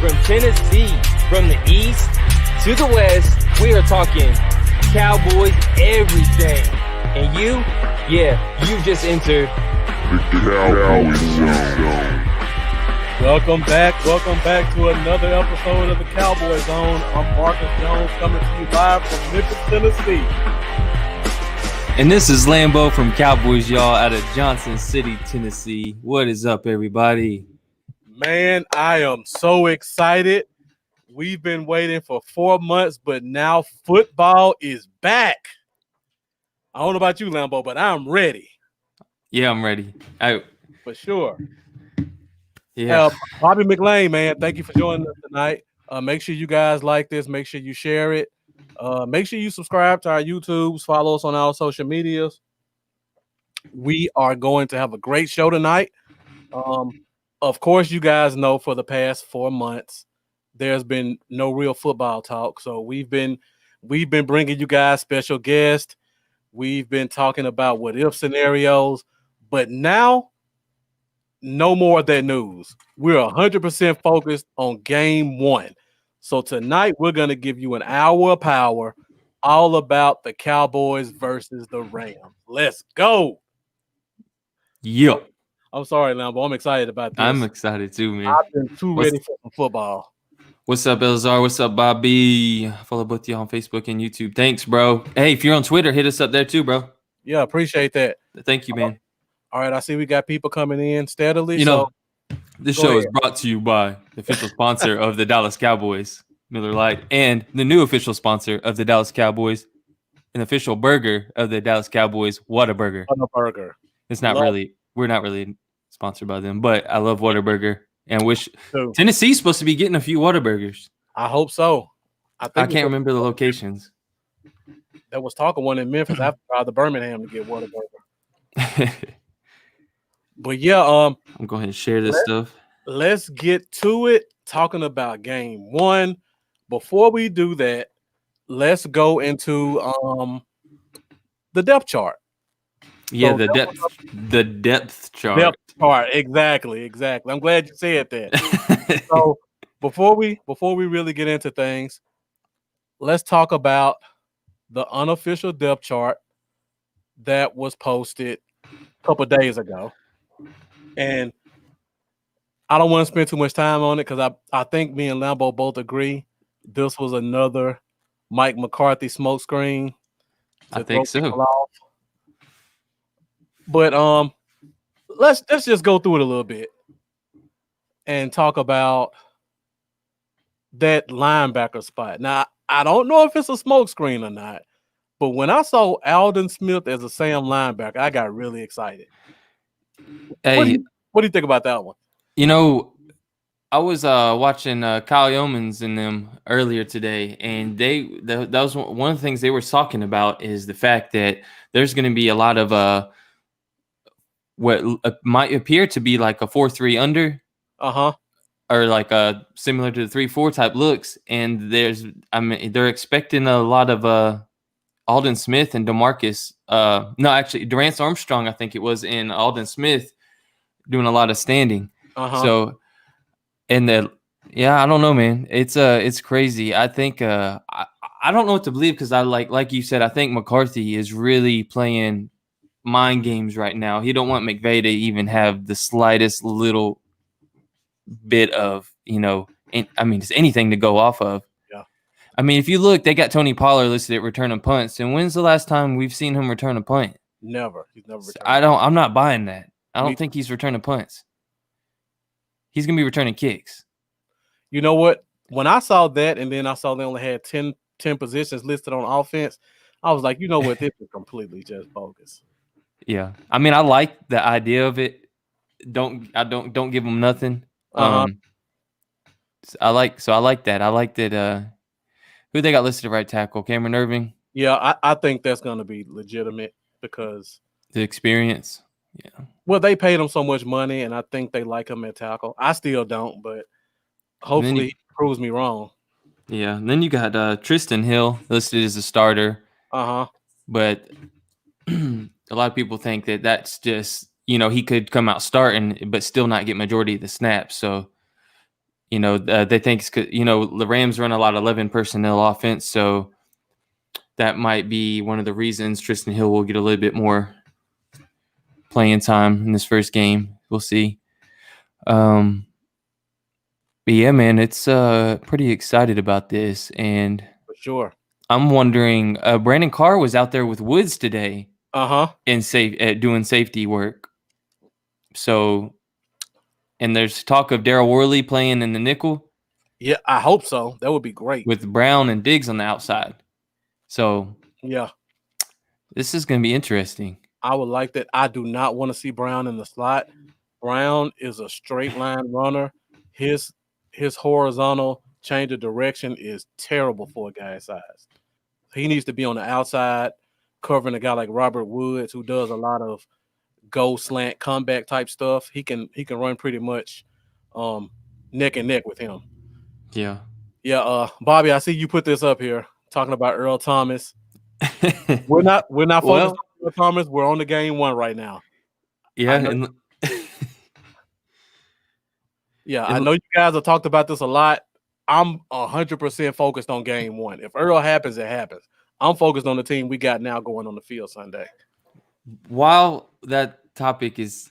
From Tennessee, from the east to the west, we are talking Cowboys every day. And you've just entered the Cowboy Zone. Welcome back to another episode of the Cowboy Zone. I'm Marcus Jones coming to you live from Memphis, Tennessee. And this is Lambo from Cowboys, y'all, out of Johnson City, Tennessee. What is up, everybody? Man, I am so excited. We've been waiting for 4 months, but now football is back. I don't know about you, Lambo, but I'm ready. Yeah, I'm ready. For sure. Yeah. Bobby McLean, man, thank you for joining us tonight. Make sure you guys like this. Make sure you share it. Make sure you subscribe to our YouTubes. Follow us on our social medias. We are going to have a great show tonight. Of course, you guys know for the past 4 months, there's been no real football talk. So we've been bringing you guys special guests. We've been talking about what if scenarios, but now no more of that news. We're 100% focused on game one. So tonight we're going to give you an hour of power all about the Cowboys versus the Rams. Let's go. Yeah. I'm sorry, Lambo. I'm excited about this. I'm excited too, man. I've been too ready for some football. What's up, Elzar? What's up, Bobby? Follow both of you on Facebook and YouTube. Thanks, bro. Hey, if you're on Twitter, hit us up there too, bro. Yeah, appreciate that. Thank you, man. All right, I see we got people coming in steadily. You know, this show is brought to you by the official sponsor of the Dallas Cowboys, Miller Lite, and the new official sponsor of the Dallas Cowboys, an official burger of the Dallas Cowboys, Whataburger. Whataburger. We're not really sponsored by them, but I love Whataburger and wish Tennessee's supposed to be getting a few Whataburgers. I hope so. I can't remember the locations. There was talk of one in Memphis. I tried the Birmingham to get Whataburger. But yeah, I'm going to share this stuff. Let's get to it. Talking about game one. Before we do that, let's go into the depth chart. Yeah, so the depth chart. Depth chart, exactly. I'm glad you said that. So before we really get into things, let's talk about the unofficial depth chart that was posted a couple of days ago. And I don't want to spend too much time on it because I think me and Lambo both agree this was another Mike McCarthy smokescreen. I think so. But let's just go through it a little bit and talk about that linebacker spot. Now, I don't know if it's a smokescreen or not, but when I saw Aldon Smith as a Sam linebacker, I got really excited. Hey, what do you think about that one? You know, I was watching Kyle Yeomans and them earlier today, and that was one of the things they were talking about is the fact that there's going to be a lot of what might appear to be like a 4-3 under, or like similar to the 3-4 type looks, and they're expecting a lot of Aldon Smith and DeMarcus. No, actually, Durance Armstrong, I think it was, and Aldon Smith doing a lot of standing. So, and I don't know, man. It's crazy. I think I don't know what to believe because I like you said, I think McCarthy is really playing mind games right now. He don't want McVay to even have the slightest little bit of, just anything to go off of. Yeah. I mean, if you look, they got Tony Pollard listed at returning punts. And when's the last time we've seen him return a punt? Never. He's never returned. I'm not buying that. I don't think he's returning punts. He's going to be returning kicks. You know what? When I saw that, and then I saw they only had 10 positions listed on offense, I was like, you know what? This is completely just bogus. Yeah. I mean, I like the idea of it. Don't give them nothing. I like that. I like that. Who they got listed at right tackle? Cameron Irving? Yeah, I think that's going to be legitimate because the experience. Yeah. Well, they paid him so much money, and I think they like him at tackle. I still don't, but hopefully he proves me wrong. Yeah. And then you got Tristan Hill listed as a starter. But a lot of people think that that's just, he could come out starting, but still not get majority of the snaps. So, they think it's the Rams run a lot of 11 personnel offense, so that might be one of the reasons Tristan Hill will get a little bit more playing time in this first game. We'll see. But yeah, man, it's pretty excited about this, and For sure. I'm wondering. Brandon Carr was out there with Woods today, doing safety work. So, and there's talk of Darryl Worley playing in the nickel. Yeah, I hope so. That would be great. With Brown and Diggs on the outside. So, yeah, this is going to be interesting. I would like that. I do not want to see Brown in the slot. Brown is a straight line runner. His horizontal change of direction is terrible for a guy's size. He needs to be on the outside, covering a guy like Robert Woods, who does a lot of go slant comeback type stuff. He can run pretty much neck and neck with him. Yeah. Yeah, Bobby, I see you put this up here talking about Earl Thomas. we're not focused on Earl Thomas. We're on the game one right now. Yeah. I know you guys have talked about this a lot. I'm 100% focused on game one. If Earl happens, it happens. I'm focused on the team we got now going on the field Sunday. While that topic is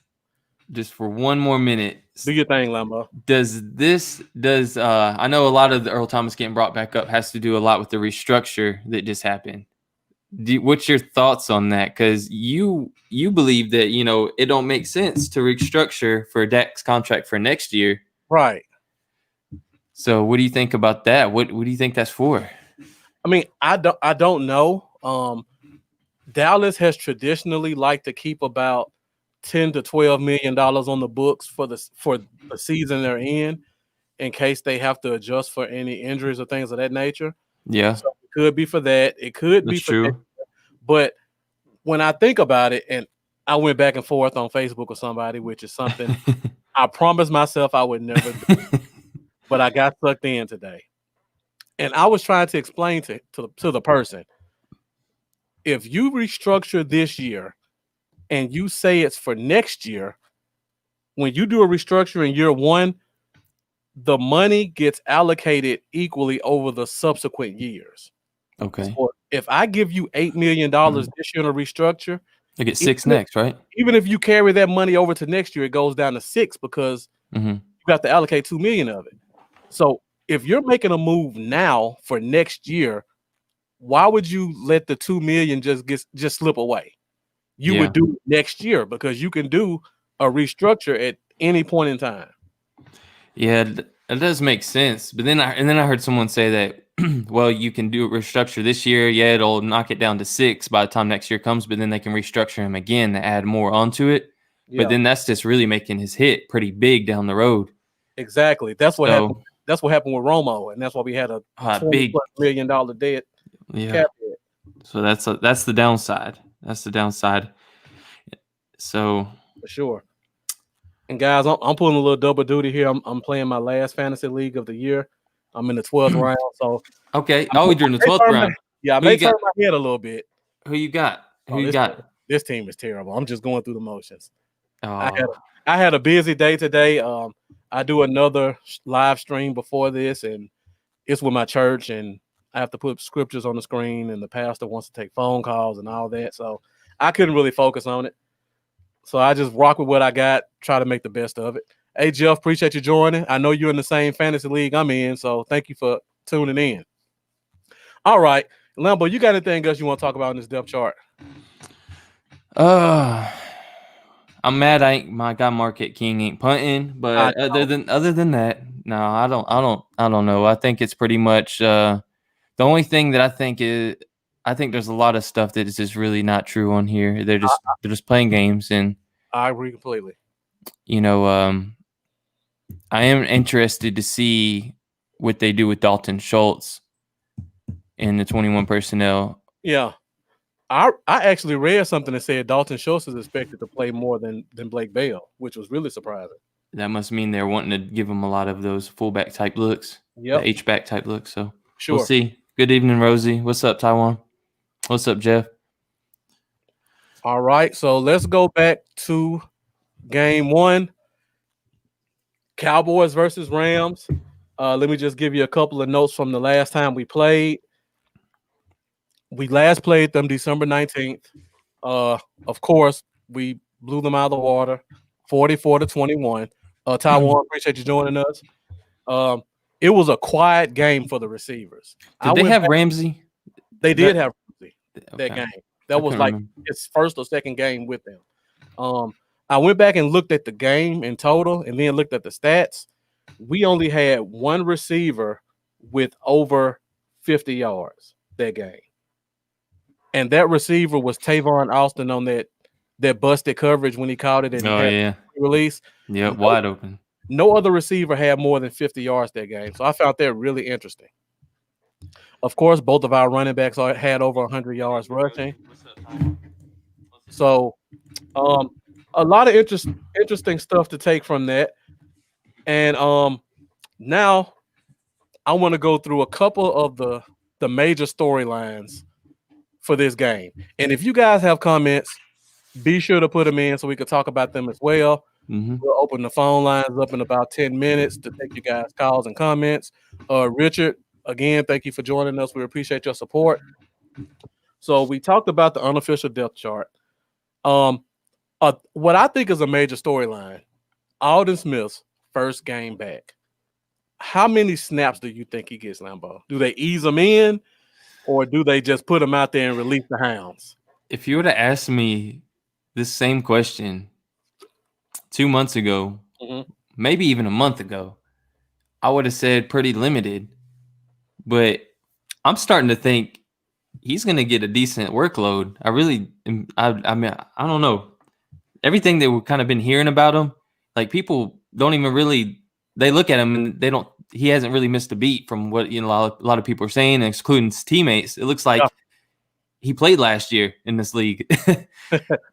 just for one more minute, do your thing, Lambo. I know a lot of the Earl Thomas getting brought back up has to do a lot with the restructure that just happened. What's your thoughts on that? Because you believe that it don't make sense to restructure for Dak's contract for next year, right? So what do you think about that? What do you think that's for? I mean, I don't know. Dallas has traditionally liked to keep about $10 to $12 million on the books for the season they're in case they have to adjust for any injuries or things of that nature. Yeah. So it could be for that. It could be for that. But when I think about it, and I went back and forth on Facebook with somebody, which is something I promised myself I would never do, but I got sucked in today. And I was trying to explain to the person, if you restructure this year and you say it's for next year, when you do a restructure in year one, the money gets allocated equally over the subsequent years. Okay. So if I give you $8 million this year in a restructure, you get 6 next, right? Even if you carry that money over to next year, it goes down to 6 because you have to allocate $2 million of it. So if you're making a move now for next year, why would you let the $2 million just slip away? You would do it next year because you can do a restructure at any point in time. Yeah, that does make sense. But then I heard someone say that, well, you can do a restructure this year. Yeah, it'll knock it down to 6 by the time next year comes, but then they can restructure him again to add more onto it. Yeah. But then that's just really making his hit pretty big down the road. Exactly. That's what happened. That's what happened with Romo, and that's why we had a big $20+ million debt. Yeah. So that's the downside. That's the downside. So for sure. And guys, I'm pulling a little double duty here. I'm playing my last fantasy league of the year. I'm in the 12th round. So okay. Oh, you're in the 12th round. I may turn my head a little bit. Who you got? Who you got? This team is terrible. I'm just going through the motions. Oh. I had a busy day today. I do another live stream before this, and it's with my church, and I have to put scriptures on the screen, and the pastor wants to take phone calls and all that. So I couldn't really focus on it. So I just rock with what I got, try to make the best of it. Hey, Jeff, appreciate you joining. I know you're in the same fantasy league I'm in, so thank you for tuning in. All right. Lambo, you got anything else you want to talk about in this depth chart? I'm mad my guy Marquette King ain't punting, but other than that, no, I don't know. I think it's pretty much the only thing that I think there's a lot of stuff that is just really not true on here. They're just playing games, and I agree completely. I am interested to see what they do with Dalton Schultz in the 21 personnel. Yeah. I actually read something that said Dalton Schultz is expected to play more than Blake Bell, which was really surprising. That must mean they're wanting to give him a lot of those fullback type looks, the H-back type looks. So sure. We'll see. Good evening, Rosie. What's up, Taiwan? What's up, Jeff? All right, so let's go back to game one. Cowboys versus Rams. Let me just give you a couple of notes from the last time we played. We last played them December 19th. Of course, we blew them out of the water, 44-21. Taiwan, appreciate you joining us. It was a quiet game for the receivers. Did they have Ramsey? They did have Ramsey that Okay. game. That was couldn't like remember. his first or second game with them. I went back and looked at the game in total and then looked at the stats. We only had one receiver with over 50 yards that game. And that receiver was Tavon Austin on that busted coverage when he caught it and had release. Yeah, wide open. No other receiver had more than 50 yards that game. So I found that really interesting. Of course, both of our running backs had over 100 yards rushing. So a lot of interesting stuff to take from that. And now I want to go through a couple of the major storylines for this game. And if you guys have comments, be sure to put them in so we can talk about them as well. Mm-hmm. We'll open the phone lines up in about 10 minutes to take you guys' calls and comments. Richard, again, thank you for joining us. We appreciate your support. So we talked about the unofficial depth chart. What I think is a major storyline, Alden Smith's first game back. How many snaps do you think he gets, Lambo? Do they ease him in, or do they just put him out there and release the hounds? If you were to ask me this same question 2 months ago, maybe even a month ago, I would have said pretty limited. But I'm starting to think he's going to get a decent workload. I mean, I don't know. Everything that we've kind of been hearing about him, like people don't even really, they look at him and he hasn't really missed a beat from what, a lot of people are saying, excluding his teammates. It looks like he played last year in this league.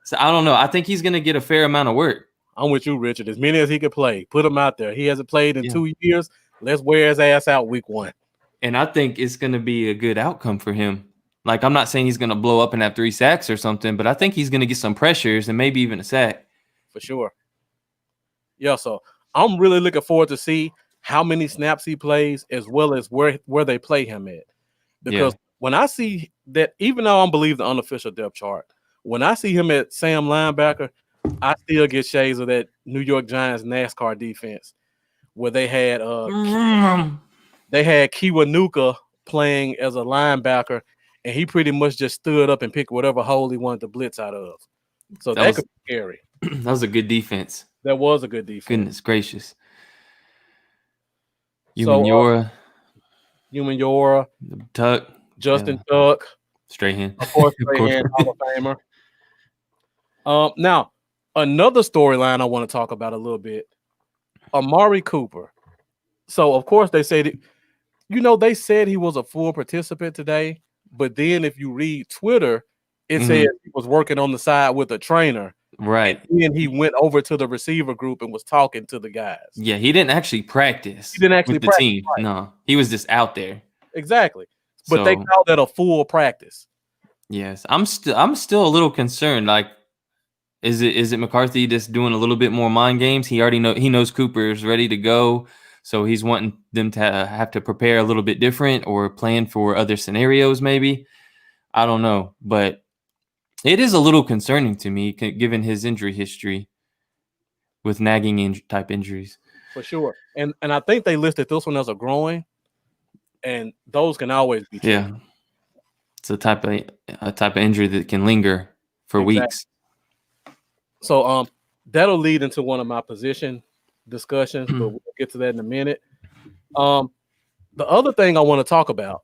So I don't know. I think he's going to get a fair amount of work. I'm with you, Richard. As many as he could play, put him out there. He hasn't played in 2 years. Let's wear his ass out week 1. And I think it's going to be a good outcome for him. Like, I'm not saying he's going to blow up and have 3 sacks or something, but I think he's going to get some pressures and maybe even a sack. For sure. Yeah, so I'm really looking forward to see how many snaps he plays as well as where they play him at. Because when I see that, even though I don't believe the unofficial depth chart, when I see him at Sam linebacker, I still get shades of that New York Giants NASCAR defense where they had Kiwanuka playing as a linebacker, and he pretty much just stood up and picked whatever hole he wanted to blitz out of. So that could be scary. That was a good defense. That was a good defense. Goodness gracious. Humaniora, Tuck, Justin Tuck, Strahan, of course, Strahan, Hall of Famer. Now, another storyline I want to talk about a little bit, Amari Cooper. So, of course, they said they said he was a full participant today, but then if you read Twitter, it said he was working on the side with a trainer. Right. And he went over to the receiver group and was talking to the guys. Yeah, he didn't actually practice. He didn't actually with the practice, team. right. No, he was just out there. Exactly. But they called that a full practice. Yes, I'm still a little concerned. Like, is it McCarthy just doing a little bit more mind games? He knows Cooper is ready to go, so he's wanting them to have to prepare a little bit different or plan for other scenarios. Maybe, I don't know, but it is a little concerning to me given his injury history with nagging type injuries. For sure, and I think they listed this one as a groin, and those can always be treated. Yeah. It's a type of injury that can linger for weeks. So that'll lead into one of my position discussions, but we'll get to that in a minute. The other thing I want to talk about,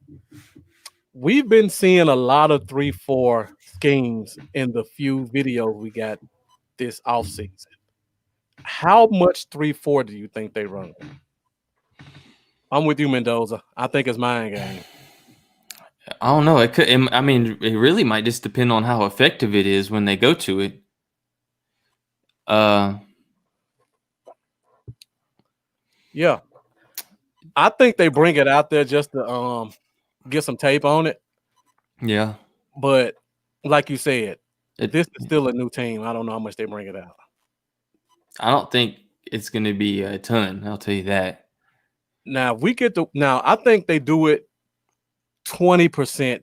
we've been seeing a lot of 3-4 schemes in the few videos we got this offseason. How much 3-4 do you think they run? I'm with you, Mendoza. I think it's mind game. I don't know. It could. I mean, it really might just depend on how effective it is when they go to it. Yeah, I think they bring it out there just to get some tape on it. Yeah, but like you said, this is still a new team. I don't know how much they bring it out. I don't think it's going to be a ton. I'll tell you that. Now I think they do it 20%,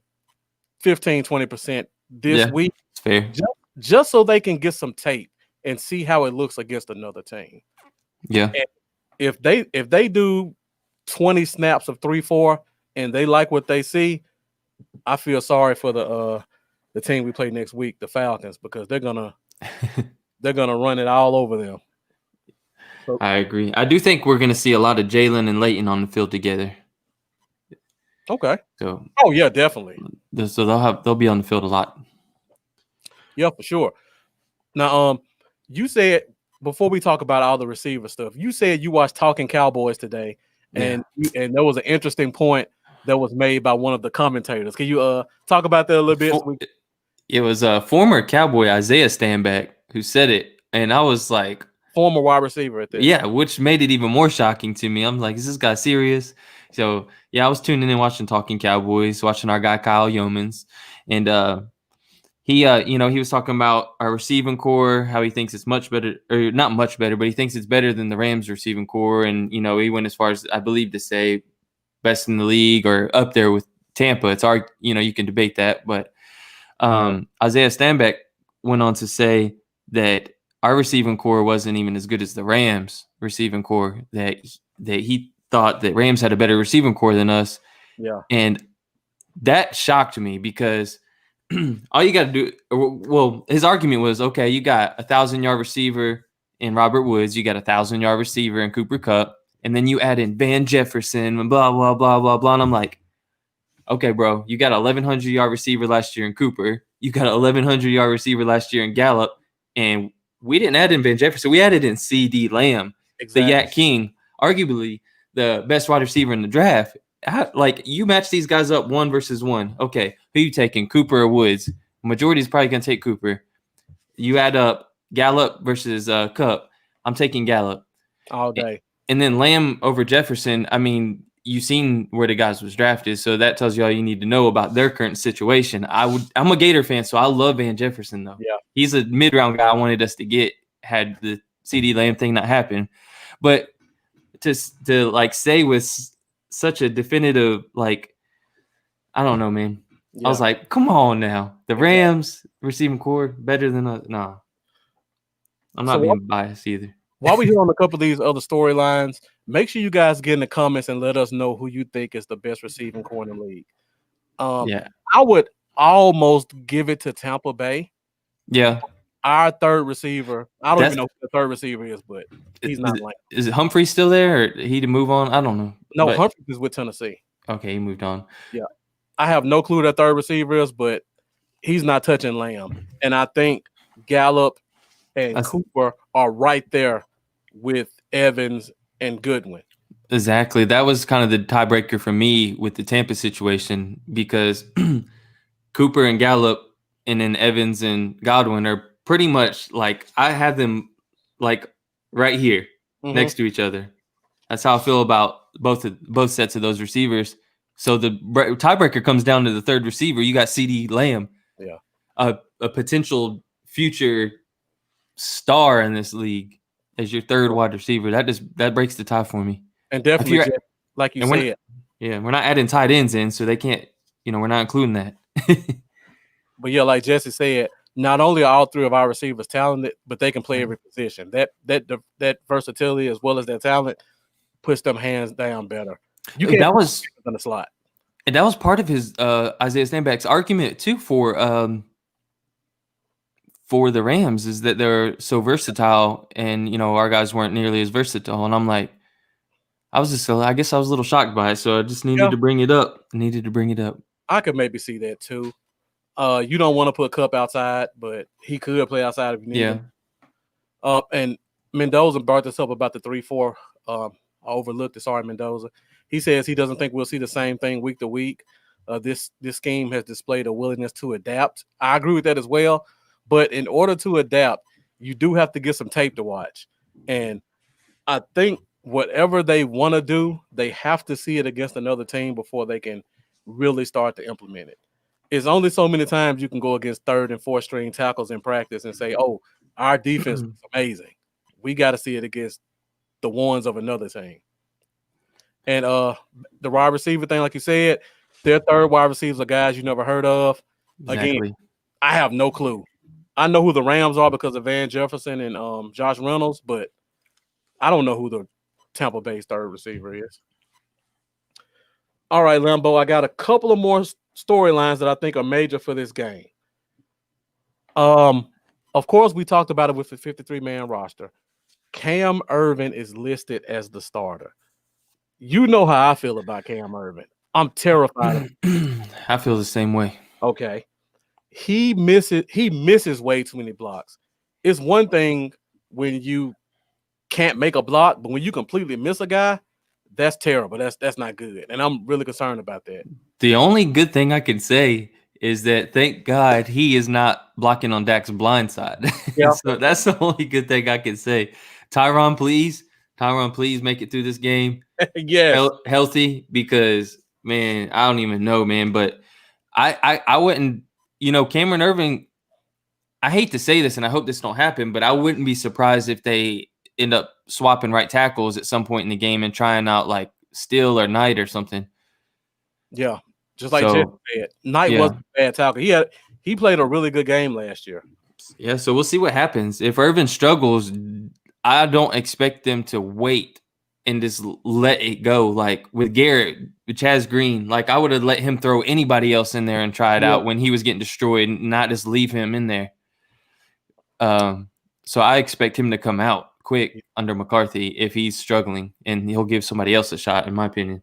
15, 20% this week. It's fair. Just so they can get some tape and see how it looks against another team. Yeah. And if they do 20 snaps of 3-4 and they like what they see, I feel sorry for the team we play next week, the Falcons, because they're gonna run it all over them. So, I agree. I do think we're gonna see a lot of Jalen and Leighton on the field together. okay. So Yeah, definitely. So they'll be on the field a lot. Yeah, for sure. Now, you said before we talk about all the receiver stuff, you said you watched Talking Cowboys today, and there was an interesting point that was made by one of the commentators. Can you talk about that a little bit? It was a former Cowboy, Isaiah Stanback, who said it, and I was like, former wide receiver at this. Yeah, which made it even more shocking to me. I'm like, is this guy serious? So yeah, I was tuning in watching Talking Cowboys, watching our guy Kyle Yeomans, and he was talking about our receiving core, how he thinks it's much better, or not much better, but he thinks it's better than the Rams receiving core. And, he went as far as, I believe, to say best in the league or up there with Tampa. It's you can debate that. But Isaiah Stanback went on to say that our receiving core wasn't even as good as the Rams receiving core, that he thought that Rams had a better receiving core than us. Yeah. And that shocked me because all you got to do, well, his argument was, okay, you got 1,000-yard receiver in Robert Woods, you got 1,000-yard receiver in Cooper Kupp, and then you add in Van Jefferson and blah, blah, blah, blah, blah. And I'm like, okay, bro, you got 1,100-yard receiver last year in Cooper. You got 1,100-yard receiver last year in Gallup. And we didn't add in Van Jefferson. We added in C.D. Lamb, the Yak King, arguably the best wide receiver in the draft. You match these guys up 1 versus 1. Okay, who you taking, Cooper or Woods? Majority is probably going to take Cooper. You add up Gallup versus Kupp. I'm taking Gallup all day. And then Lamb over Jefferson. I mean, you've seen where the guys was drafted, so that tells you all you need to know about their current situation. I'm a Gator fan, so I love Van Jefferson, though. Yeah, he's a mid-round guy I wanted us to get had the C.D. Lamb thing not happen. But to say with such a definitive, I don't know, man. Yeah. I was like, come on now. The Rams receiving core better than us. Nah. I'm not being biased either. While we hit on a couple of these other storylines, make sure you guys get in the comments and let us know who you think is the best receiving core in the league. I would almost give it to Tampa Bay. Yeah. Our third receiver. I don't even know who the third receiver is, but he's not like. Is it Humphrey still there, or he to move on? I don't know. No, Humphrey is with Tennessee. Okay, he moved on. Yeah. I have no clue who that third receiver is, but he's not touching Lamb. And I think Gallup and Cooper are right there with Evans and Goodwin. Exactly. That was kind of the tiebreaker for me with the Tampa situation, because Cooper and Gallup and then Evans and Godwin are pretty much I have them right here next to each other. That's how I feel about both sets of those receivers. So the tiebreaker comes down to the third receiver. You got C.D. Lamb, a potential future star in this league as your third wide receiver. That breaks the tie for me. And definitely, like you said, we're not adding tight ends in, so they can't. We're not including that. But yeah, like Jesse said, not only are all three of our receivers talented, but they can play every position. That versatility as well as their talent puts them hands down better. That was on the slot, and that was part of his Isaiah Stanback's argument too for the Rams, is that they're so versatile, and our guys weren't nearly as versatile. And I'm like, I guess I was a little shocked by it, so I just needed to bring it up. I could maybe see that too. You don't want to put Kupp outside, but he could play outside if you need him. And Mendoza brought this up about the 3-4. I overlooked it. Sorry, Mendoza. He says he doesn't think we'll see the same thing week to week. This scheme has displayed a willingness to adapt. I agree with that as well. But in order to adapt, you do have to get some tape to watch. And I think whatever they want to do, they have to see it against another team before they can really start to implement it. It's only so many times you can go against third and fourth string tackles in practice and say, oh, our defense is amazing. We got to see it against the ones of another team. And the wide receiver thing, like you said, their third wide receivers are guys you never heard of. Again, Exactly. I have no clue. I know who the Rams are because of Van Jefferson and Josh Reynolds, but I don't know who the Tampa Bay's third receiver is. All right, Lambo, I got a couple of more storylines that I think are major for this game. Of course, we talked about it with the 53-man roster. Cam Ervin is listed as the starter. You know how I feel about Cam Ervin. I'm terrified. I feel the same way. Okay. He misses way too many blocks. It's one thing when you can't make a block, but when you completely miss a guy, that's terrible. That's not good. And I'm really concerned about that. The only good thing I can say is that thank God he is not blocking on Dak's blind side. Yeah. So that's the only good thing I can say. Tyron, please make it through this game. Yes. Healthy, because man, I don't even know, man. But I wouldn't, Cameron Irving, I hate to say this and I hope this don't happen, but I wouldn't be surprised if they end up swapping right tackles at some point in the game and trying out like Steele or Knight or something. Yeah. Just like Jeff said, Knight wasn't a bad tackle. He played a really good game last year. Yeah, so we'll see what happens. If Irvin struggles, I don't expect them to wait and just let it go. Like with Garrett, with Chaz Green, like I would have let him throw anybody else in there and try it out when he was getting destroyed, not just leave him in there. So I expect him to come out quick under McCarthy if he's struggling, and he'll give somebody else a shot, in my opinion.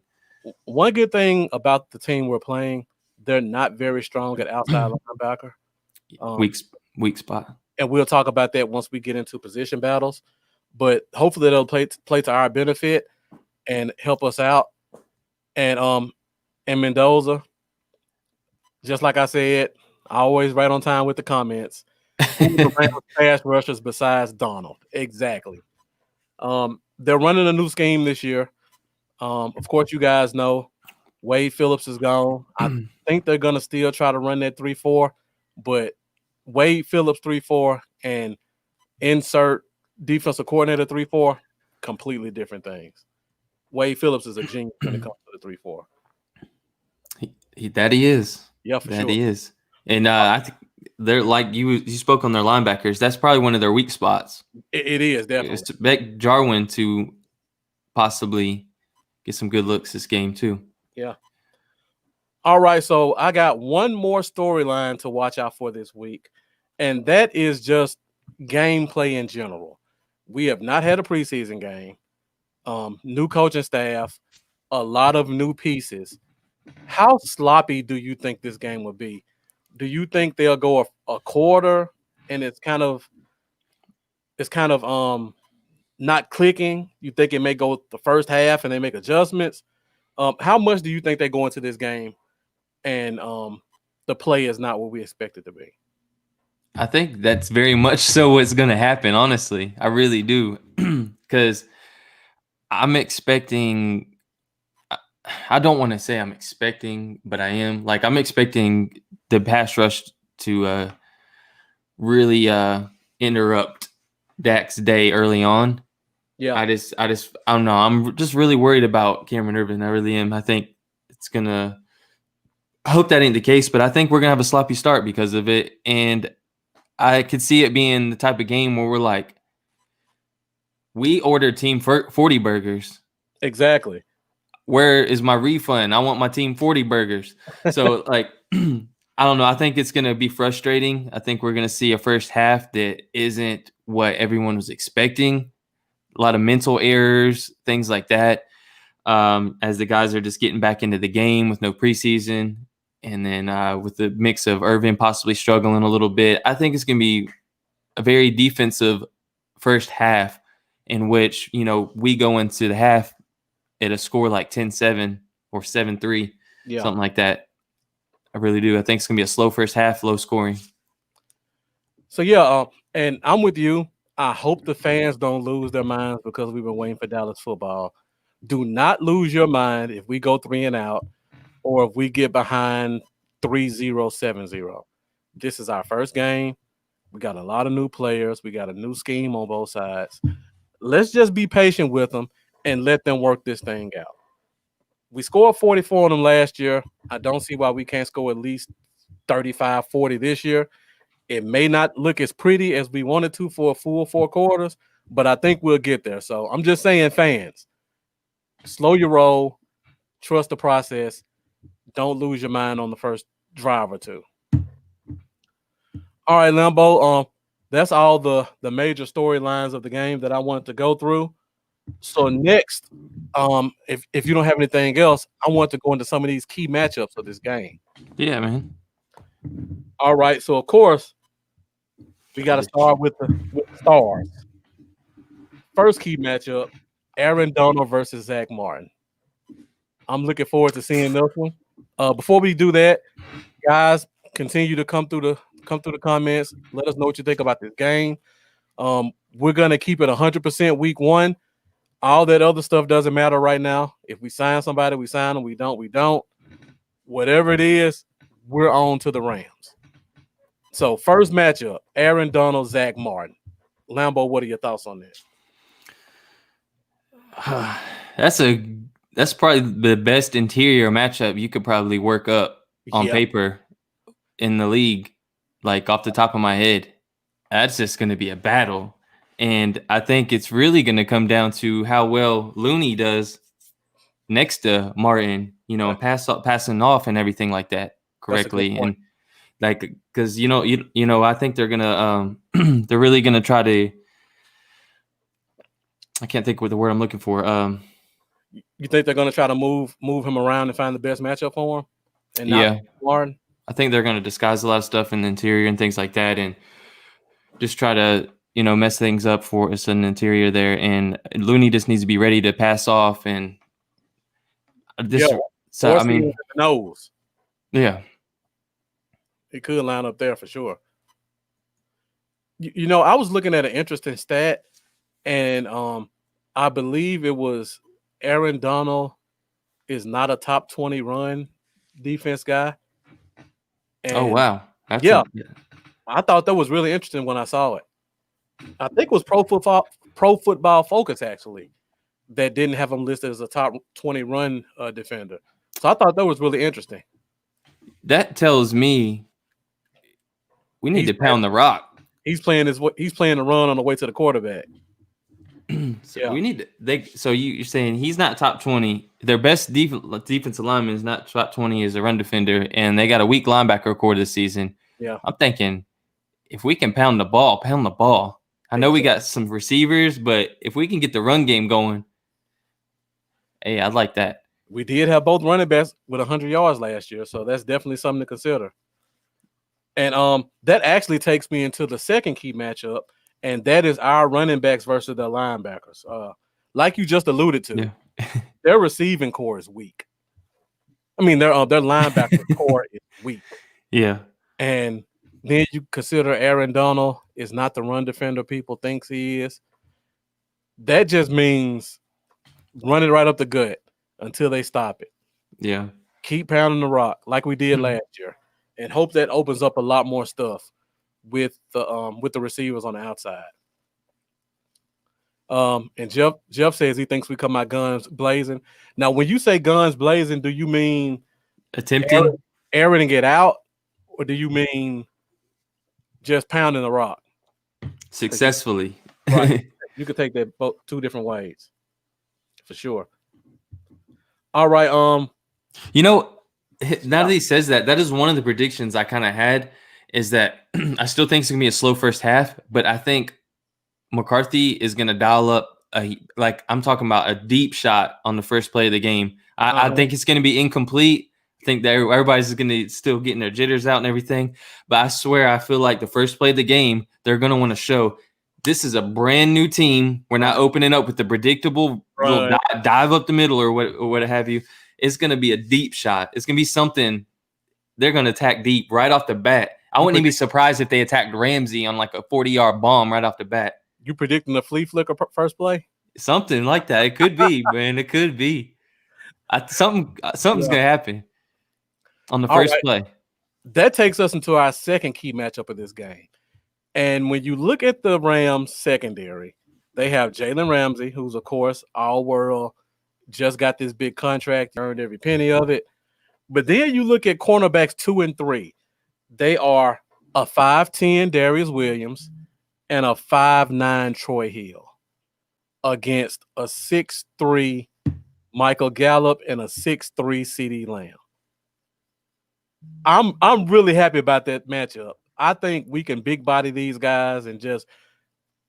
One good thing about the team we're playing, they're not very strong at outside linebacker. Weak spot. And we'll talk about that once we get into position battles. But hopefully they'll play to our benefit and help us out. And Mendoza, just like I said, I always right on time with the comments. Who the Rams pass rushers besides Donald? Exactly. They're running a new scheme this year. Of course, you guys know Wade Phillips is gone. I think they're gonna still try to run that 3-4, but Wade Phillips 3-4 and insert defensive coordinator 3-4, completely different things. Wade Phillips is a genius when it comes to the 3-4. He is. Yeah, for sure. He is. And I think they're like you spoke on their linebackers. That's probably one of their weak spots. It is definitely. Expect Jarwin to possibly get some good looks this game too. Yeah. All right, so I got one more storyline to watch out for this week, and that is just gameplay in general. We have not had a preseason game. New coaching staff, a lot of new pieces. How sloppy do you think this game will be? Do you think they'll go a quarter and it's kind of not clicking? You think it may go the first half and they make adjustments? How much do you think they go into this game and the play is not what we expect it to be? I think that's very much so what's going to happen, honestly. I really do. Because I'm expecting – I don't want to say I'm expecting, but I am. Like, I'm expecting the pass rush to really interrupt Dak's day early on. Yeah. I don't know. I'm just really worried about Cameron Irvin. I really am. I think it's going to – I hope that ain't the case, but I think we're going to have a sloppy start because of it. And I could see it being the type of game where we're like, we ordered Team 40 burgers. Exactly. Where is my refund? I want my Team 40 burgers. So, like, I don't know. I think it's going to be frustrating. I think we're going to see a first half that isn't what everyone was expecting. A lot of mental errors, things like that, as the guys are just getting back into the game with no preseason. And then with the mix of Irvin possibly struggling a little bit, I think it's going to be a very defensive first half in which, we go into the half at a score like 10-7 or 7-3, something like that. I really do. I think it's going to be a slow first half, low scoring. So, and I'm with you. I hope the fans don't lose their minds because we've been waiting for Dallas football. Do not lose your mind if we go 3 and out or if we get behind 3-0, 7-0. This is our first game. We got a lot of new players. We got a new scheme on both sides. Let's just be patient with them and let them work this thing out. We scored 44 on them last year. I don't see why we can't score at least 35, 40 this year. It may not look as pretty as we wanted to for a full 4 quarters, but I think we'll get there. So I'm just saying, fans, slow your roll, trust the process. Don't lose your mind on the first drive or two. All right, Lambo. That's all the major storylines of the game that I wanted to go through. So next, if you don't have anything else, I want to go into some of these key matchups of this game. Yeah, man. All right, so of course, we got to start with the stars. First key matchup: Aaron Donald versus Zach Martin. I'm looking forward to seeing this one. Before we do that, guys, continue to come through the comments. Let us know what you think about this game. We're gonna keep it 100% week 1. All that other stuff doesn't matter right now. If we sign somebody, we sign them. We don't. Whatever it is, we're on to the Rams. So first matchup: Aaron Donald, Zach Martin. Lambo, what are your thoughts on that? That's probably the best interior matchup you could probably work up on paper in the league, like off the top of my head. That's just going to be a battle. And I think it's really going to come down to how well Looney does next to Martin, passing off and everything like that correctly. And like, because I think they're gonna they're really gonna try to. I can't think of the word I'm looking for. You think they're gonna try to move him around and find the best matchup for him? And Martin. I think they're gonna disguise a lot of stuff in the interior and things like that, and just try to mess things up for us in the interior there. And Looney just needs to be ready to pass off and this. So I mean, nose. Yeah. He could line up there for sure. I was looking at an interesting stat, and I believe it was Aaron Donald is not a top 20 run defense guy. And oh, wow. I thought that was really interesting when I saw it. I think it was Pro Football Focus, actually, that didn't have him listed as a top 20 run defender. So I thought that was really interesting. That tells me we need to pound the rock. He's playing the run on the way to the quarterback. So we need to. So you're saying he's not top 20. Their best defensive lineman is not top 20 as a run defender, and they got a weak linebacker core this season. Yeah, I'm thinking if we can pound the ball. I know we got some receivers, but if we can get the run game going, hey, I'd like that. We did have both running backs with 100 yards last year, so that's definitely something to consider. And that actually takes me into the second key matchup, and that is our running backs versus the linebackers. Like you just alluded to, their receiving core is weak. I mean, their linebacker core is weak. Yeah. And then you consider Aaron Donald is not the run defender people thinks he is. That just means run it right up the gut until they stop it. Yeah. Keep pounding the rock like we did last year, and hope that opens up a lot more stuff with the receivers on the outside. And Jeff says he thinks we come out guns blazing. Now, when you say guns blazing, do you mean attempting Aaron and get out, or do you mean just pounding the rock successfully? Right. You could take that both two different ways, for sure. All right. Now that he says that is one of the predictions I kind of had, is that I still think it's gonna be a slow first half, but I think McCarthy is gonna dial up I'm talking about a deep shot on the first play of the game. I think it's gonna be incomplete. I think that everybody's gonna still getting their jitters out and everything, but I swear I feel like the first play of the game they're gonna want to show this is a brand new team. We're not opening up with the predictable little dive up the middle or what have you. It's going to be a deep shot. It's going to be something they're going to attack deep right off the bat. I wouldn't even be surprised if they attacked Ramsey on like a 40-yard bomb right off the bat. You predicting the flea flicker first play? Something like that. It could be, man. It could be. Something's going to happen on the first play. That takes us into our second key matchup of this game. And when you look at the Rams secondary, they have Jalen Ramsey, who's, of course, all-world just got this big contract, earned every penny of it. But then you look at cornerbacks 2 and 3. They are a 5'10 Darius Williams and a 5'9 Troy Hill against a 6'3 Michael Gallup and a 6'3 CeeDee Lamb. I'm really happy about that matchup. I think we can big body these guys and just,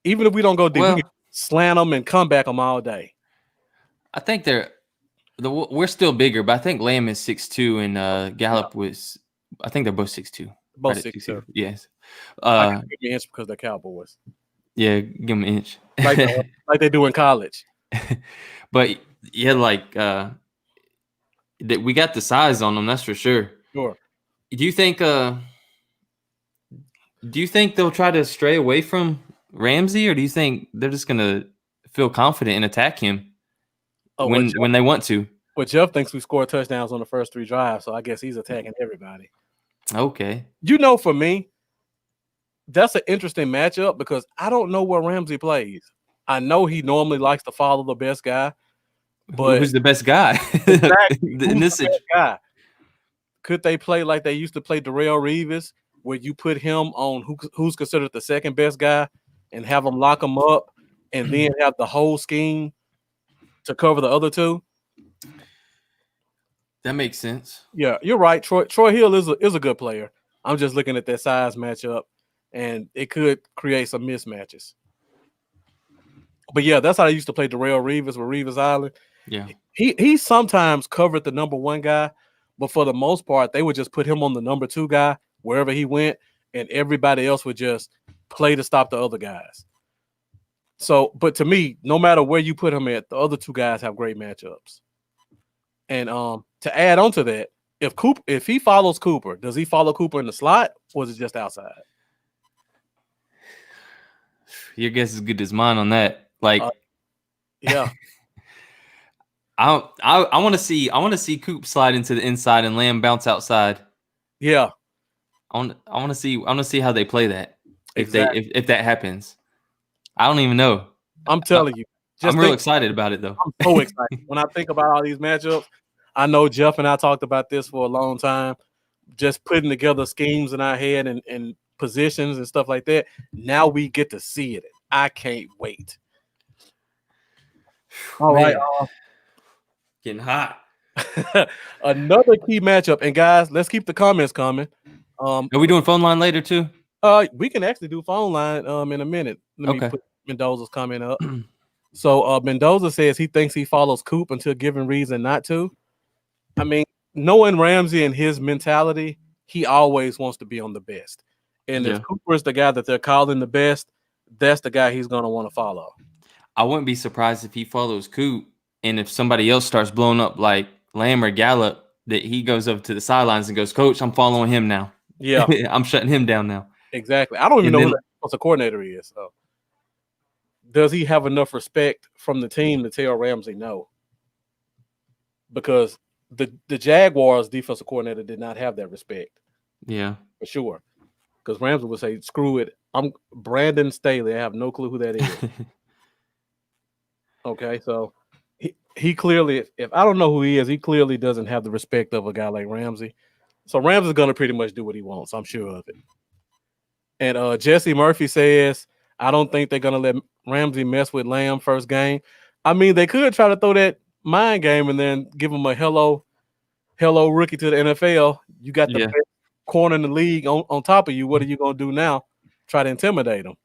even if we don't go deep, we can slant them and come back them all day. I think we're still bigger, but I think Lamb is 6'2" and Gallup was, I think they're both 6'2". Both right 6'2". Yes. I can give you an inch because they're Cowboys. Yeah, give them an inch. like they do in college. But yeah, like that we got the size on them, that's for sure. Sure. Do you think they'll try to stray away from Ramsey, or do you think they're just gonna feel confident and attack him when they want to? Well, Jeff thinks we scored touchdowns on the first 3 drives, so I guess he's attacking everybody. Okay. For me, that's an interesting matchup because I don't know where Ramsey plays. I know he normally likes to follow the best guy, but who's the best guy? Exactly. In this the best guy? Could they play like they used to play Darrelle Revis, where you put him on who's considered the second best guy and have him lock him up and then have the whole scheme to cover the other 2? That makes sense. Yeah, you're right. Troy Hill is a good player. I'm just looking at that size matchup, and it could create some mismatches. But yeah, that's how they used to play Darrelle Revis with Revis Island. Yeah, he sometimes covered the number 1 guy, but for the most part, they would just put him on the number 2 guy wherever he went, and everybody else would just play to stop the other guys. So, but to me, no matter where you put him at, the other 2 guys have great matchups. And to add on to that, if he follows Cooper, does he follow Cooper in the slot, or is it just outside? Your guess is as good as mine on that. Like, yeah. I want to see Coop slide into the inside and Lamb bounce outside. Yeah. I want to see how they play that. Exactly. If that happens. I don't even know. I'm telling you. I'm real excited about it though. I'm so excited. When I think about all these matchups, I know Jeff and I talked about this for a long time, just putting together schemes in our head and positions and stuff like that. Now we get to see it. I can't wait. All right. Getting hot. Another key matchup. And guys, let's keep the comments coming. Are we doing phone line later too? We can actually do phone line in a minute. Let me put Mendoza's comment up. So Mendoza says he thinks he follows Coop until given reason not to. I mean, knowing Ramsey and his mentality, he always wants to be on the best. And if Cooper is the guy that they're calling the best, that's the guy he's going to want to follow. I wouldn't be surprised if he follows Coop, and if somebody else starts blowing up like Lamb or Gallup, that he goes up to the sidelines and goes, "Coach, I'm following him now. Yeah, I'm shutting him down now." Exactly. I don't even know who the offensive coordinator is. So, does he have enough respect from the team to tell Ramsey no? Because the Jaguars defensive coordinator did not have that respect. Yeah, for sure. Because Ramsey would say, "Screw it. I'm Brandon Staley. I have no clue who that is." Okay, so he clearly, if I don't know who he is, he clearly doesn't have the respect of a guy like Ramsey. So Ramsey's going to pretty much do what he wants. I'm sure of it. And Jesse Murphy says, I don't think they're going to let Ramsey mess with Lamb first game. I mean, they could try to throw that mind game and then give him a hello rookie to the NFL. You got the best corner in the league on top of you. What are you going to do now? Try to intimidate him.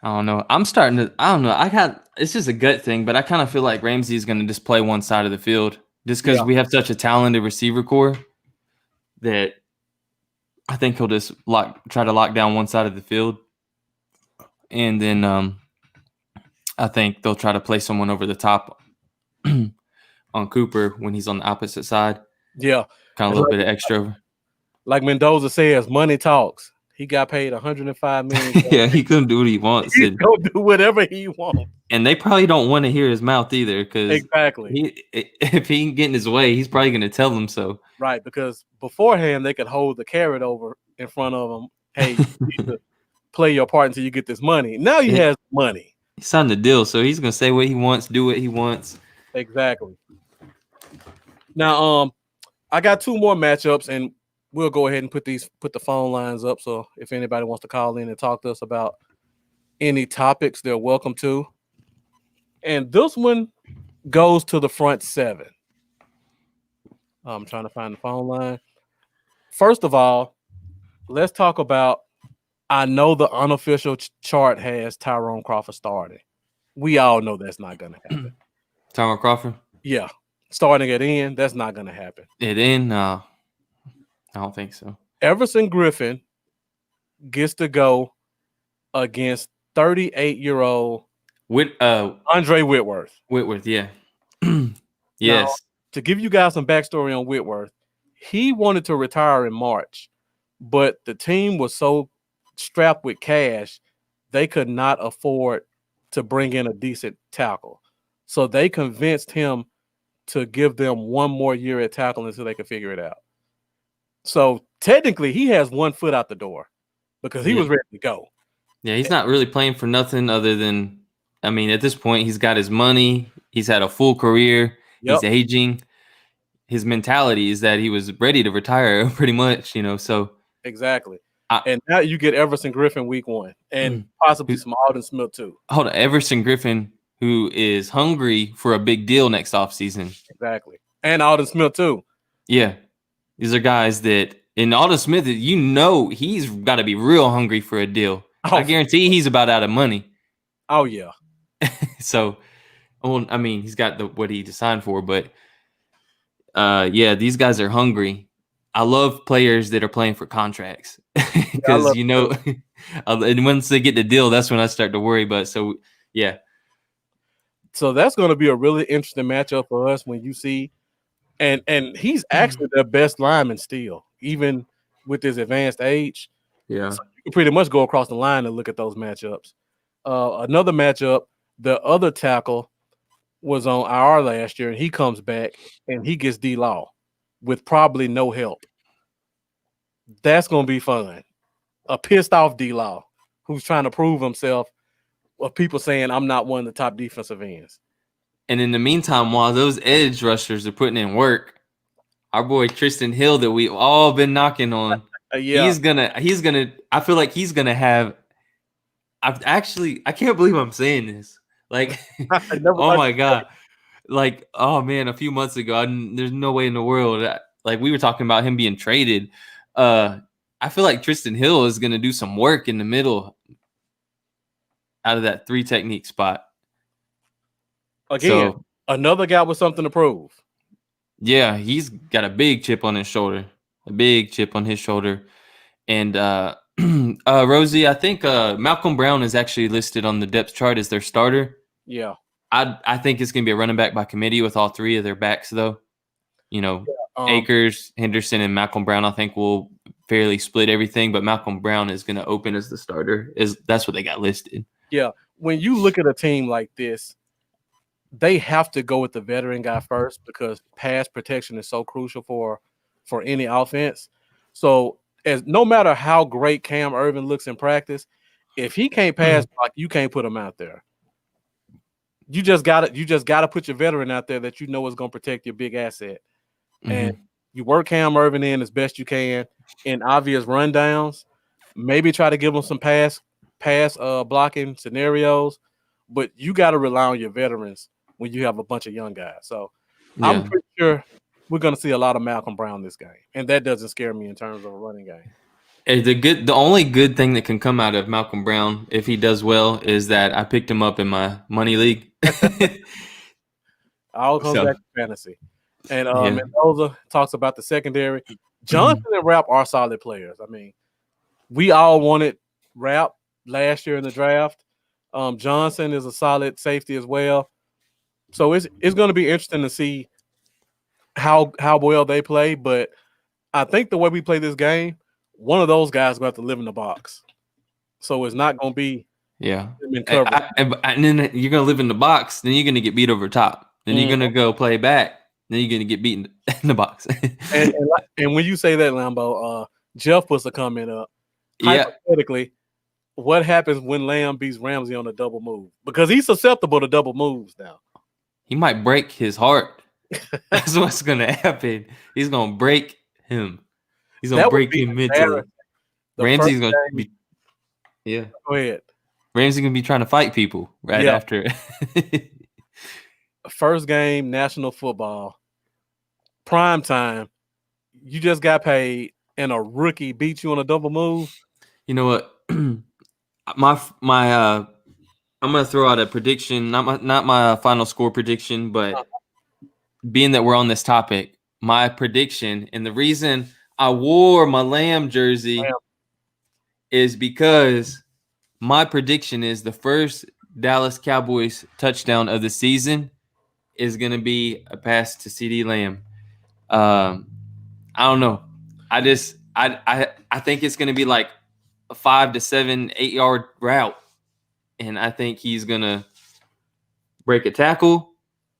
I don't know. I don't know. It's just a gut thing, but I kind of feel like Ramsey is going to just play one side of the field just because we have such a talented receiver core that I think he'll just try to lock down one side of the field. And then I think they'll try to play someone over the top on Cooper when he's on the opposite side. Yeah. Kind of a little bit of extra. Like Mendoza says, money talks. He got paid $105 million. Yeah, he couldn't do what he wants. He's going to do whatever he wants. And they probably don't want to hear his mouth either because if he can get in his way, he's probably going to tell them so. Right, because beforehand, they could hold the carrot over in front of him. Hey, you need to play your part until you get this money. Now he has money. He signed the deal, so he's going to say what he wants, do what he wants. Exactly. Now, I got two more matchups, and we'll go ahead and put the phone lines up. So if anybody wants to call in and talk to us about any topics, they're welcome to. And this one goes to the front seven. I'm trying to find the phone line. First of all, let's talk about. I know the unofficial chart has Tyrone Crawford starting. We all know that's not going to happen. Tyrone Crawford? Yeah. Starting at end, that's not going to happen. At end? No. I don't think so. Everson Griffin gets to go against 38-year-old Andre Whitworth. Whitworth, yeah. Yes. Now, to give you guys some backstory on Whitworth, he wanted to retire in March, but the team was so strapped with cash, they could not afford to bring in a decent tackle. So they convinced him to give them one more year at tackle until they could figure it out. So technically, he has 1 foot out the door because he was ready to go. Yeah, he's not really playing for nothing other than, I mean, at this point, he's got his money. He's had a full career. He's aging. His mentality is that he was ready to retire pretty much, so. Exactly. And now you get Everson Griffin week 1 and possibly some Alden Smith too. Hold on. Everson Griffin, who is hungry for a big deal next offseason. Exactly. And Alden Smith too. Yeah. These are guys that, and Alden Smith, he's got to be real hungry for a deal. I guarantee he's about out of money. Oh, yeah. So, well, I mean, he's got what he signed for, but yeah, these guys are hungry. I love players that are playing for contracts because, and once they get the deal, that's when I start to worry. But so, yeah. So that's going to be a really interesting matchup for us when you see, and he's actually their best lineman still, even with his advanced age. Yeah. So you can pretty much go across the line and look at those matchups. Another matchup, the other tackle was on IR last year, and he comes back and he gets D-Law with probably no help. That's going to be fun. A pissed off D-Law who's trying to prove himself of people saying I'm not one of the top defensive ends. And in the meantime, while those edge rushers are putting in work, our boy Tristan Hill that we've all been knocking on, he's gonna I feel like he's gonna have I can't believe I'm saying this. Like, oh my God. Like, oh man, a few months ago, there's no way in the world. Like, we were talking about him being traded. I feel like Tristan Hill is going to do some work in the middle out of that 3 technique spot. Again, another guy with something to prove. Yeah, he's got a big chip on his shoulder. And Rosie, I think Malcolm Brown is actually listed on the depth chart as their starter. Yeah. I think it's going to be a running back by committee with all 3 of their backs, though. Akers, Henderson, and Malcolm Brown, I think, will fairly split everything, but Malcolm Brown is going to open as the starter. That's what they got listed. Yeah. When you look at a team like this, they have to go with the veteran guy first because pass protection is so crucial for any offense. So, no matter how great Cam Irvin looks in practice, if he can't pass block, you can't put him out there. You just gotta put your veteran out there that you know is going to protect your big asset. And you work Cam Irvin in as best you can in obvious rundowns. Maybe try to give him some pass blocking scenarios, but you got to rely on your veterans when you have a bunch of young guys. So I'm pretty sure we're going to see a lot of Malcolm Brown this game, and that doesn't scare me in terms of a running game. The only good thing that can come out of Malcolm Brown, if he does well, is that I picked him up in my money league. All comes back to fantasy. And Mendoza talks about the secondary. Johnson and Rapp are solid players. I mean, we all wanted Rapp last year in the draft. Johnson is a solid safety as well. So it's going to be interesting to see how well they play. But I think the way we play this game, one of those guys is going to have to live in the box. So it's not going to be and then you're going to live in the box. Then you're going to get beat over top. Then you're going to go play back. Then you're going to get beaten in the box. and when you say that, Lambo, Jeff puts a comment up. Hypothetically, what happens when Lamb beats Ramsey on a double move? Because he's susceptible to double moves now. he might break his heart. That's what's gonna happen. He's gonna break him. He's gonna That would break be him mentally. The Ramsey's first gonna game- be, yeah. Go ahead. Ramsey's gonna be trying to fight people right Yeah. after. First game, national football, prime time. You just got paid, and a rookie beat you on a double move. You know what? my I'm gonna throw out a prediction, not my final score prediction, but being that we're on this topic, my prediction and the reason I wore my Lamb jersey is because my prediction is the first Dallas Cowboys touchdown of the season is gonna be a pass to CD Lamb. I don't know. I think it's gonna be like a 5 to 7, 8 yard route. And I think he's going to break a tackle,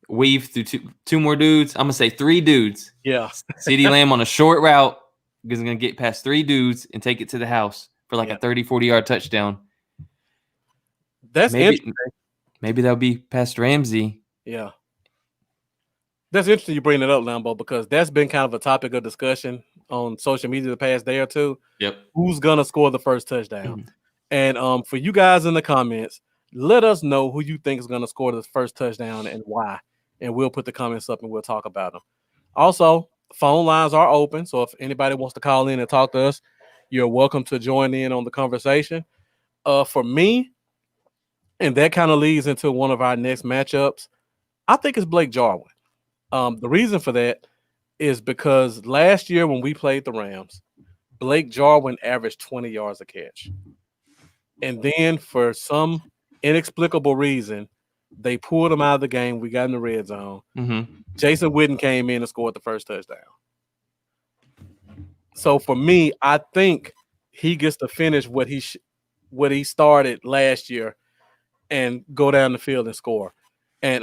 weave through two more dudes. I'm going to say 3 dudes. Yeah. CeeDee Lamb on a short route is going to get past 3 dudes and take it to the house for like a 30, 40-yard touchdown. That's interesting. Maybe that'll be past Ramsey. Yeah. That's interesting you bring it up, Lambo, because that's been kind of a topic of discussion on social media the past day or two. Yep. Who's going to score the first touchdown? And for you guys in the comments, let us know who you think is going to score the first touchdown and why. And we'll put the comments up and we'll talk about them. Also, phone lines are open. So if anybody wants to call in and talk to us, you're welcome to join in on the conversation. For me, and that kind of leads into one of our next matchups, I think it's Blake Jarwin. The reason for that is because last year when we played the Rams, Blake Jarwin averaged 20 yards a catch. And then for some inexplicable reason, they pulled him out of the game. We got in the red zone. Mm-hmm. Jason Witten came in and scored the first touchdown. So for me, I think he gets to finish what he started last year and go down the field and score. And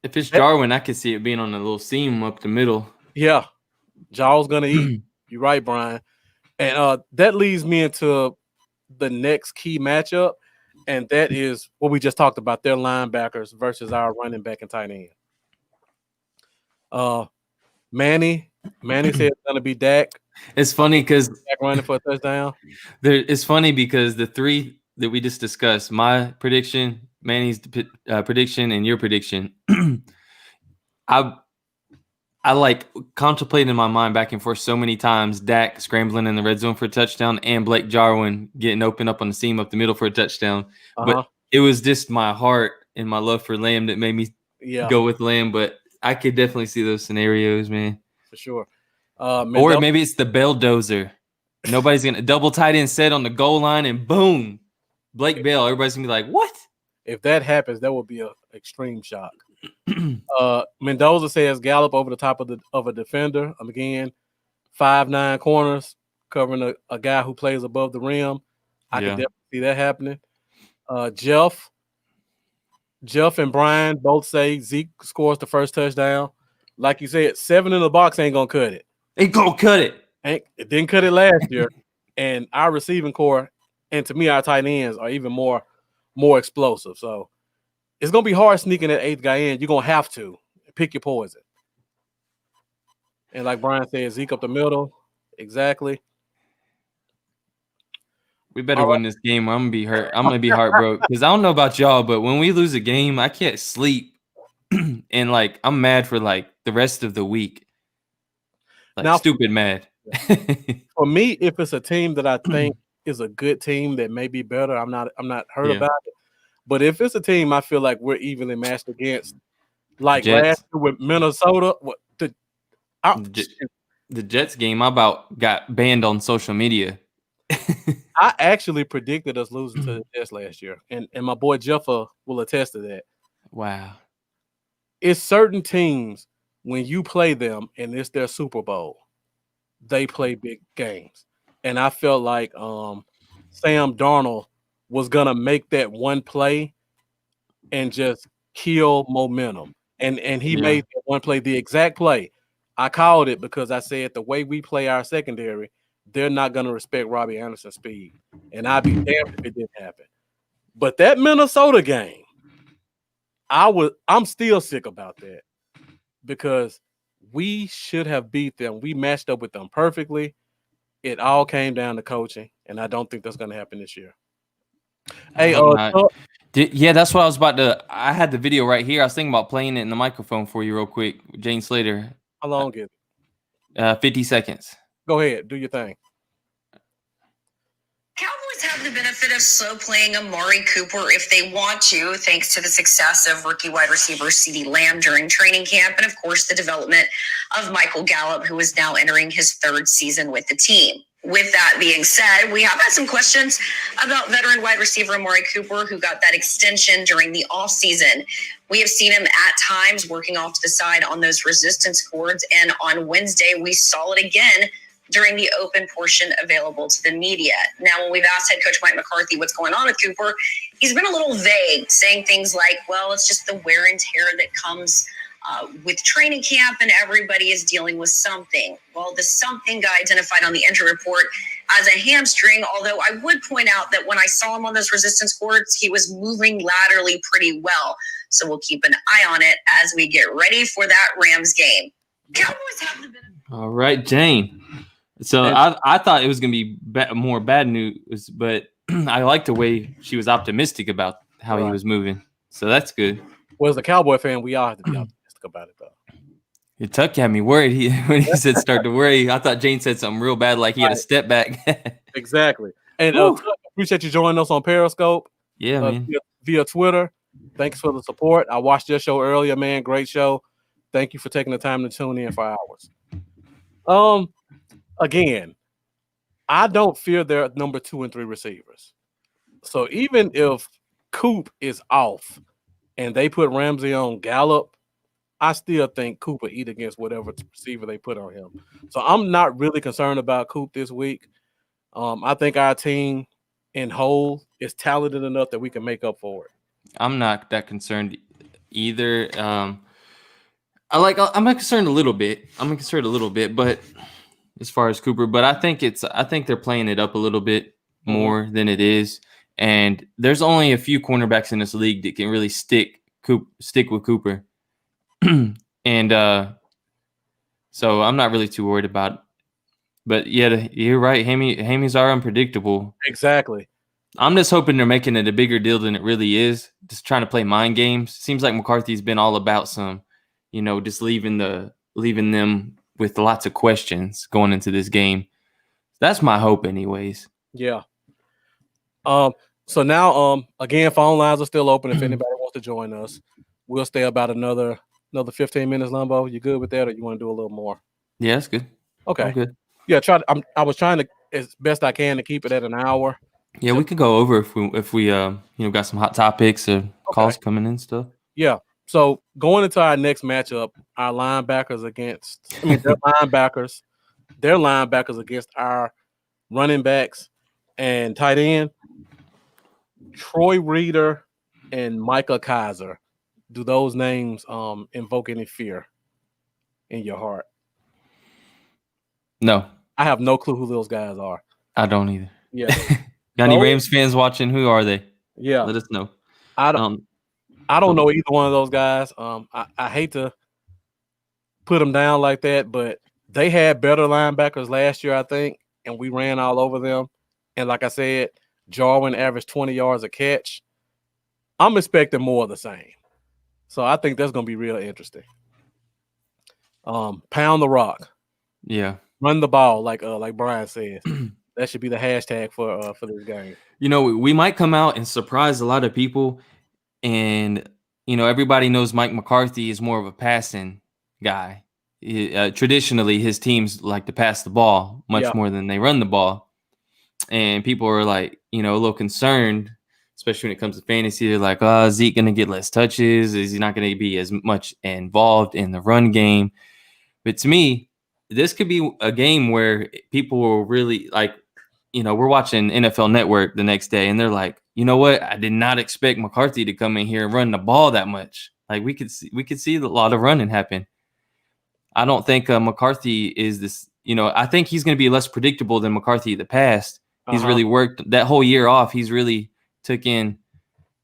if it's Jarwin, I could see it being on a little seam up the middle. Yeah, Jaw's gonna eat. You're right, Brian. And that leads me into the next key matchup, and that is what we just talked about, their linebackers versus our running back and tight end. Manny said it's gonna be Dak. It's funny because Dak running for a touchdown. It's funny because the 3 that we just discussed, my prediction, Manny's prediction, and your prediction, I like contemplated in my mind back and forth so many times Dak scrambling in the red zone for a touchdown and Blake Jarwin getting open up on the seam up the middle for a touchdown. But it was just my heart and my love for Lamb that made me go with Lamb. But I could definitely see those scenarios, man. For sure. Or maybe it's the Belldozer. Nobody's going to double tight end set on the goal line and boom, Blake Bell. Everybody's going to be like, what? If that happens, that would be an extreme shock. Mendoza says Gallup over the top of a defender. Again, 5'9" corners covering a guy who plays above the rim. I can definitely see that happening. Jeff and Brian both say Zeke scores the first touchdown. Like you said, 7 in the box ain't gonna cut it. Ain't gonna cut it. It didn't cut it last year. And our receiving core, and to me, our tight ends are even more explosive. So it's gonna be hard sneaking that 8th guy in. You're gonna have to pick your poison. And like Brian said, Zeke up the middle. Exactly. We better win this game. I'm gonna be hurt. I'm gonna be heartbroken because I don't know about y'all, but when we lose a game, I can't sleep, and like I'm mad for like the rest of the week. Like now, stupid mad. For me, if it's a team that I think is a good team that may be better, I'm not hurt about it. But if it's a team I feel like we're evenly matched against, like last year with Minnesota, the Jets game, I about got banned on social media. I actually predicted us losing to the Jets last year, and my boy Jeffa will attest to that. Wow. It's certain teams, when you play them and it's their Super Bowl, they play big games. And I felt like Sam Darnold was going to make that one play and just kill momentum. And he made that one play, the exact play. I called it because I said the way we play our secondary, they're not going to respect Robbie Anderson's speed. And I'd be damned if it didn't happen. But that Minnesota game, I'm still sick about that because we should have beat them. We matched up with them perfectly. It all came down to coaching, and I don't think that's going to happen this year. Hey, yeah, that's what I was about to. I had the video right here. I was thinking about playing it in the microphone for you real quick. Jane Slater. How long is it? 50 seconds. Go ahead, do your thing. Cowboys have the benefit of slow playing Amari Cooper if they want to, thanks to the success of rookie wide receiver CeeDee Lamb during training camp, and of course the development of Michael Gallup, who is now entering his third season with the team. With that being said, we have had some questions about veteran wide receiver Amari Cooper, who got that extension during the offseason. We have seen him at times working off to the side on those resistance cords, and on Wednesday we saw it again during the open portion available to the media. Now, when we've asked head coach Mike McCarthy what's going on with Cooper, he's been a little vague, saying things like, well, it's just the wear and tear that comes with training camp and everybody is dealing with something. Well, the something guy identified on the injury report as a hamstring, although I would point out that when I saw him on those resistance cords, he was moving laterally pretty well. So we'll keep an eye on it as we get ready for that Rams game. Cowboys have the benefit. All right, Jane. So I thought it was going to be more bad news, but I like the way she was optimistic about how he was moving. So that's good. Well, as a Cowboy fan, we all have to be optimistic about it, though. Tuck had me worried when he said start to worry. I thought Jane said something real bad, like he had a step back. Exactly. And appreciate you joining us on Periscope. Yeah, man. Via Twitter. Thanks for the support. I watched your show earlier, man. Great show. Thank you for taking the time to tune in for hours. Again, I don't fear their number 2 and 3 receivers. So even if Coop is off and they put Ramsey on Gallup, I still think Cooper eat against whatever receiver they put on him. So I'm not really concerned about Coop this week. I think our team in whole is talented enough that we can make up for it. I'm not that concerned either. I'm concerned a little bit. But as far as Cooper, but I think they're playing it up a little bit more than it is. And there's only a few cornerbacks in this league that can really stick with Cooper. And so I'm not really too worried about it. But yeah, you're right. Hamies are unpredictable. Exactly. I'm just hoping they're making it a bigger deal than it really is. Just trying to play mind games. Seems like McCarthy's been all about some, just leaving them with lots of questions going into this game. That's my hope anyways. Yeah. So now, again, phone lines are still open if anybody wants to join us. We'll stay about another 15 minutes, Lumbo. You good with that, or you want to do a little more? Yeah, that's good. Okay. I'm good. Yeah, I was trying to, as best I can, to keep it at an hour. Yeah, we could go over if we got some hot topics or calls coming in and stuff. Yeah. So going into our next matchup, our linebackers their linebackers against our running backs and tight end, Troy Reader and Micah Kaiser. Do those names invoke any fear in your heart? No. I have no clue who those guys are. I don't either. Yeah. Got any Rams fans watching? Who are they? Yeah. Let us know. I don't know either one of those guys. I hate to put them down like that, but they had better linebackers last year, I think, and we ran all over them. And like I said, Jarwin averaged 20 yards a catch. I'm expecting more of the same. So I think that's going to be real interesting. Pound the rock. Yeah. Run the ball, like Brian says. That should be the hashtag for this game. We might come out and surprise a lot of people. And, everybody knows Mike McCarthy is more of a passing guy. Traditionally, his teams like to pass the ball much more than they run the ball. And people are like, a little concerned, especially when it comes to fantasy. They're like, is Zeke going to get less touches? Is he not going to be as much involved in the run game? But to me, this could be a game where people will really we're watching NFL Network the next day and they're like, you know what? I did not expect McCarthy to come in here and run the ball that much. Like we could see a lot of running happen. I don't think McCarthy is this, I think he's going to be less predictable than McCarthy in the past. He's really worked that whole year off. He's really took in,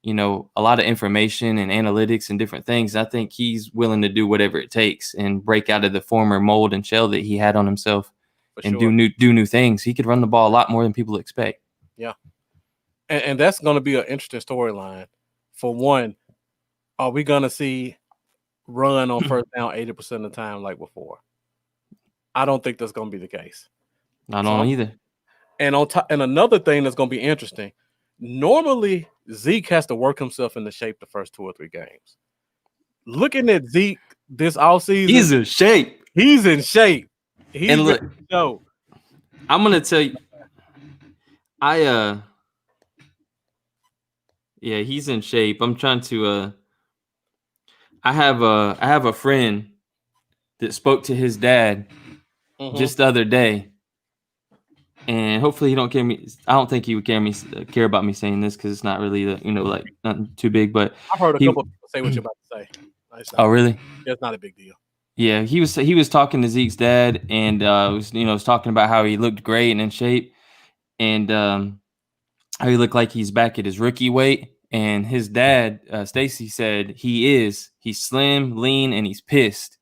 a lot of information and analytics and different things. I think he's willing to do whatever it takes and break out of the former mold and shell that he had on himself and do new things. He could run the ball a lot more than people expect. Yeah. And that's going to be an interesting storyline. For one, are we going to see run on first down 80% of the time like before? I don't think that's going to be the case. I don't either. And on top, and another thing that's going to be interesting, normally Zeke has to work himself into shape the first 2 or 3 games. Looking at Zeke this offseason, he's in shape. He's in shape. And look, I'm going to tell you, yeah, he's in shape. I'm trying to I have a friend that spoke to his dad just the other day, and hopefully he don't care me. I don't think he would care about me saying this because it's not really like nothing too big. But I've heard a couple of people say what you're about to say. Oh, really? It's not a big deal. Yeah, he was talking to Zeke's dad, and was talking about how he looked great and in shape, and how he looked like he's back at his rookie weight. And his dad, Stacy, said he's slim, lean, and he's pissed.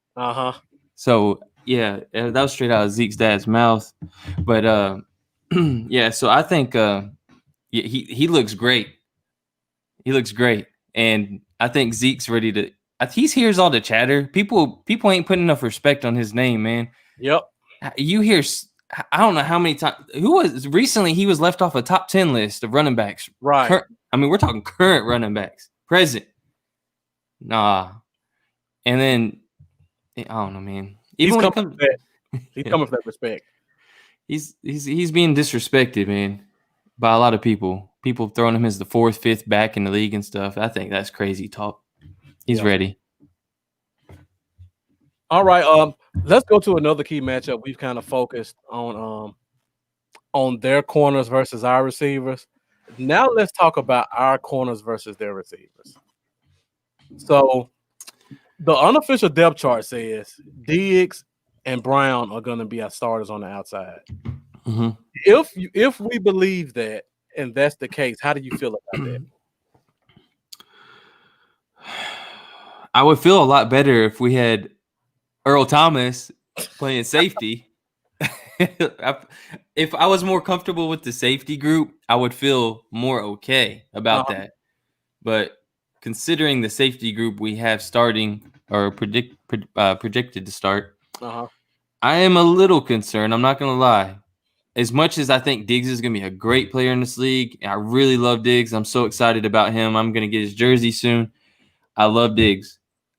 So yeah, that was straight out of Zeke's dad's mouth. But yeah, so I think he looks great. He looks great, and I think Zeke's ready to. He hears all the chatter. People ain't putting enough respect on his name, man. Yep. You hear, I don't know how many times. He was left off a top 10 list of running backs. Right. We're talking current running backs. Present. Nah. And then, I don't know, man. He's coming for that respect. He's being disrespected, man, by a lot of people. People throwing him as the 4th, 5th back in the league and stuff. I think that's crazy talk. He's ready. All right. Let's go to another key matchup. We've kind of focused on their corners versus our receivers. Now let's talk about our corners versus their receivers. So the unofficial depth chart says Diggs and Brown are going to be our starters on the outside. Mm-hmm. If we believe that, and that's the case, how do you feel about that? I would feel a lot better if we had Earl Thomas playing safety. If I was more comfortable with the safety group, I would feel more okay about that. But considering the safety group we have starting or projected to start, I am a little concerned. I'm not going to lie. As much as I think Diggs is going to be a great player in this league, I really love Diggs. I'm so excited about him. I'm going to get his jersey soon. I love Diggs.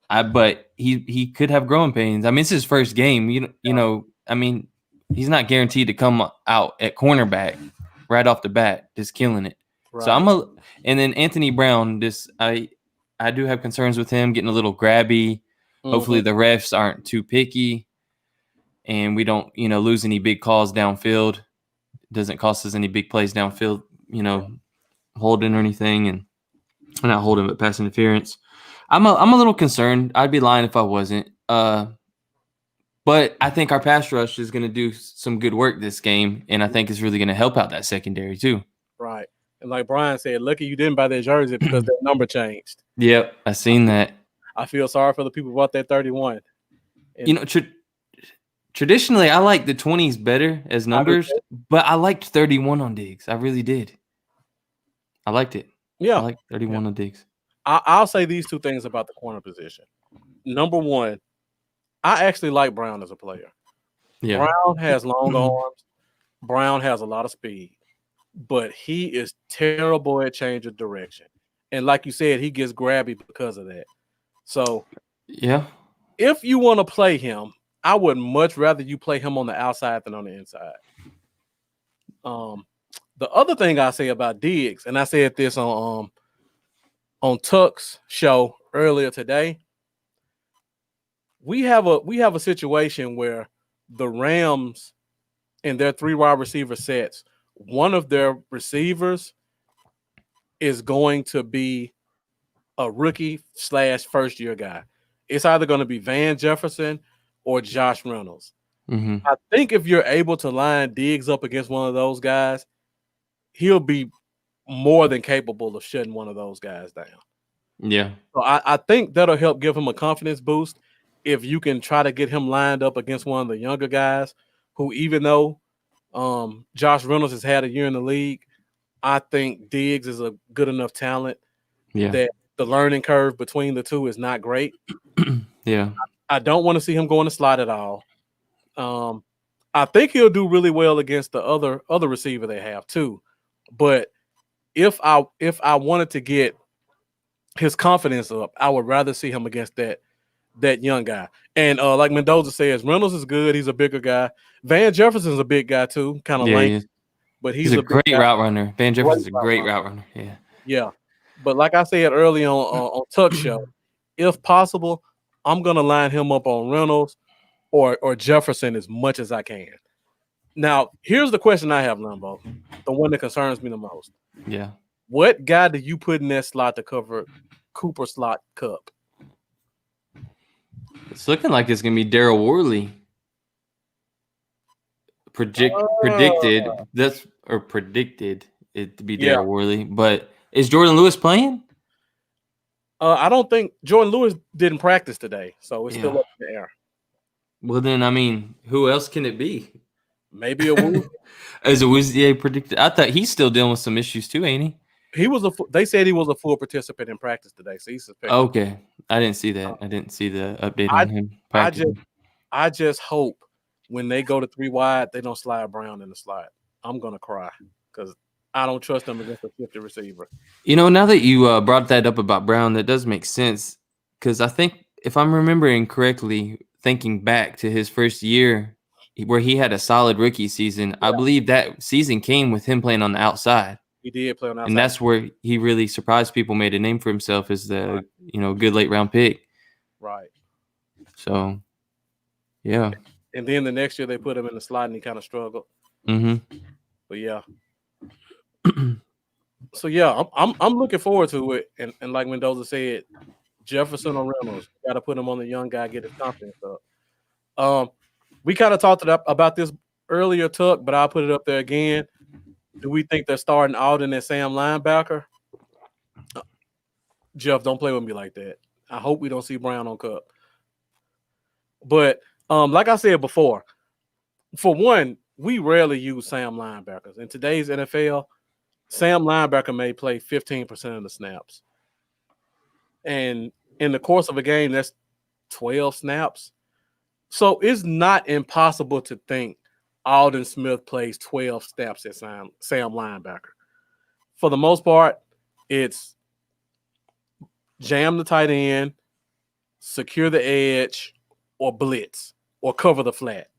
But he could have growing pains. I mean, it's his first game. He's not guaranteed to come out at cornerback right off the bat, just killing it. Right. So and then Anthony Brown, I do have concerns with him getting a little grabby. Hopefully the refs aren't too picky and we don't, lose any big calls downfield. It doesn't cost us any big plays downfield, holding or anything, and not holding, but pass interference. I'm a little concerned. I'd be lying if I wasn't. But I think our pass rush is going to do some good work this game, and I think it's really going to help out that secondary too. Right. And like Brian said, lucky you didn't buy that jersey because that number changed. Yep, I seen that. I feel sorry for the people who bought that 31. And traditionally, I like the 20s better as numbers, but I liked 31 on Diggs. I really did. I liked it. Yeah. I liked 31 on Diggs. I'll say these two things about the corner position. Number one, I actually like Brown as a player. Yeah. Brown has long arms. Brown has a lot of speed, but he is terrible at change of direction. And like you said, he gets grabby because of that. So, yeah, if you want to play him, I would much rather you play him on the outside than on the inside. The other thing I say about Diggs, and I said this on Tuck's show earlier today, we have a situation where the Rams in their 3 wide receiver sets, one of their receivers is going to be a rookie / first year guy. It's either going to be Van Jefferson or Josh Reynolds. Mm-hmm. I think if you're able to line Diggs up against one of those guys, he'll be more than capable of shutting one of those guys down. Yeah. So I think that'll help give him a confidence boost if you can try to get him lined up against one of the younger guys who, even though Josh Reynolds has had a year in the league, I think Diggs is a good enough talent that the learning curve between the two is not great. Yeah. I don't want to see him go in the slot at all. I think he'll do really well against the other receiver they have too. But if I wanted to get his confidence up, I would rather see him against that young guy. And like Mendoza says, Reynolds is good. He's a bigger guy. Van Jefferson's a big guy too, kind of lanky. But he's a great guy. route runner. Van Jefferson's a great route runner. Yeah. Yeah. But like I said early on Tuck Show, if possible, I'm gonna line him up on Reynolds or Jefferson as much as I can. Now, here's the question I have, Lambo, the one that concerns me the most. Yeah. What guy do you put in that slot to cover Cooper slot Cup? It's looking like it's gonna be Daryl Worley. Predicted it to be Daryl Worley, but is Jordan Lewis playing? I don't think Jordan Lewis didn't practice today, so it's still up in the air. Well, then, I mean, who else can it be? Maybe a Woozie. As a Woozie predicted, I thought he's still dealing with some issues too, ain't he? They said he was a full participant in practice today, so he's suspected. Okay, I didn't see that. I didn't see the update on him. I just hope when they go to 3 wide, they don't slide Brown in the slot. I'm gonna cry because I don't trust them against a 50 receiver. You know, now that you brought that up about Brown, that does make sense because I think if I'm remembering correctly, thinking back to his first year where he had a solid rookie season, I believe that season came with him playing on the outside. He did play on the outside. And that's where he really surprised people, made a name for himself as the good late round pick. Right. So, yeah. And then the next year they put him in the slot and he kind of struggled. Mm-hmm. But yeah. So yeah, I'm looking forward to it. And like Mendoza said, Jefferson or Reynolds, got to put him on the young guy, get his confidence up. We kind of talked about this earlier, Tuck, but I'll put it up there again. Do we think they're starting Alden and Sam linebacker? Jeff, don't play with me like that. I hope we don't see Brown on Cup. But like I said before, for one, we rarely use Sam linebackers. In today's NFL, Sam linebacker may play 15% of the snaps. And in the course of a game, that's 12 snaps. So it's not impossible to think Alden Smith plays 12 snaps at Sam linebacker. For the most part, it's jam the tight end, secure the edge, or blitz, or cover the flat.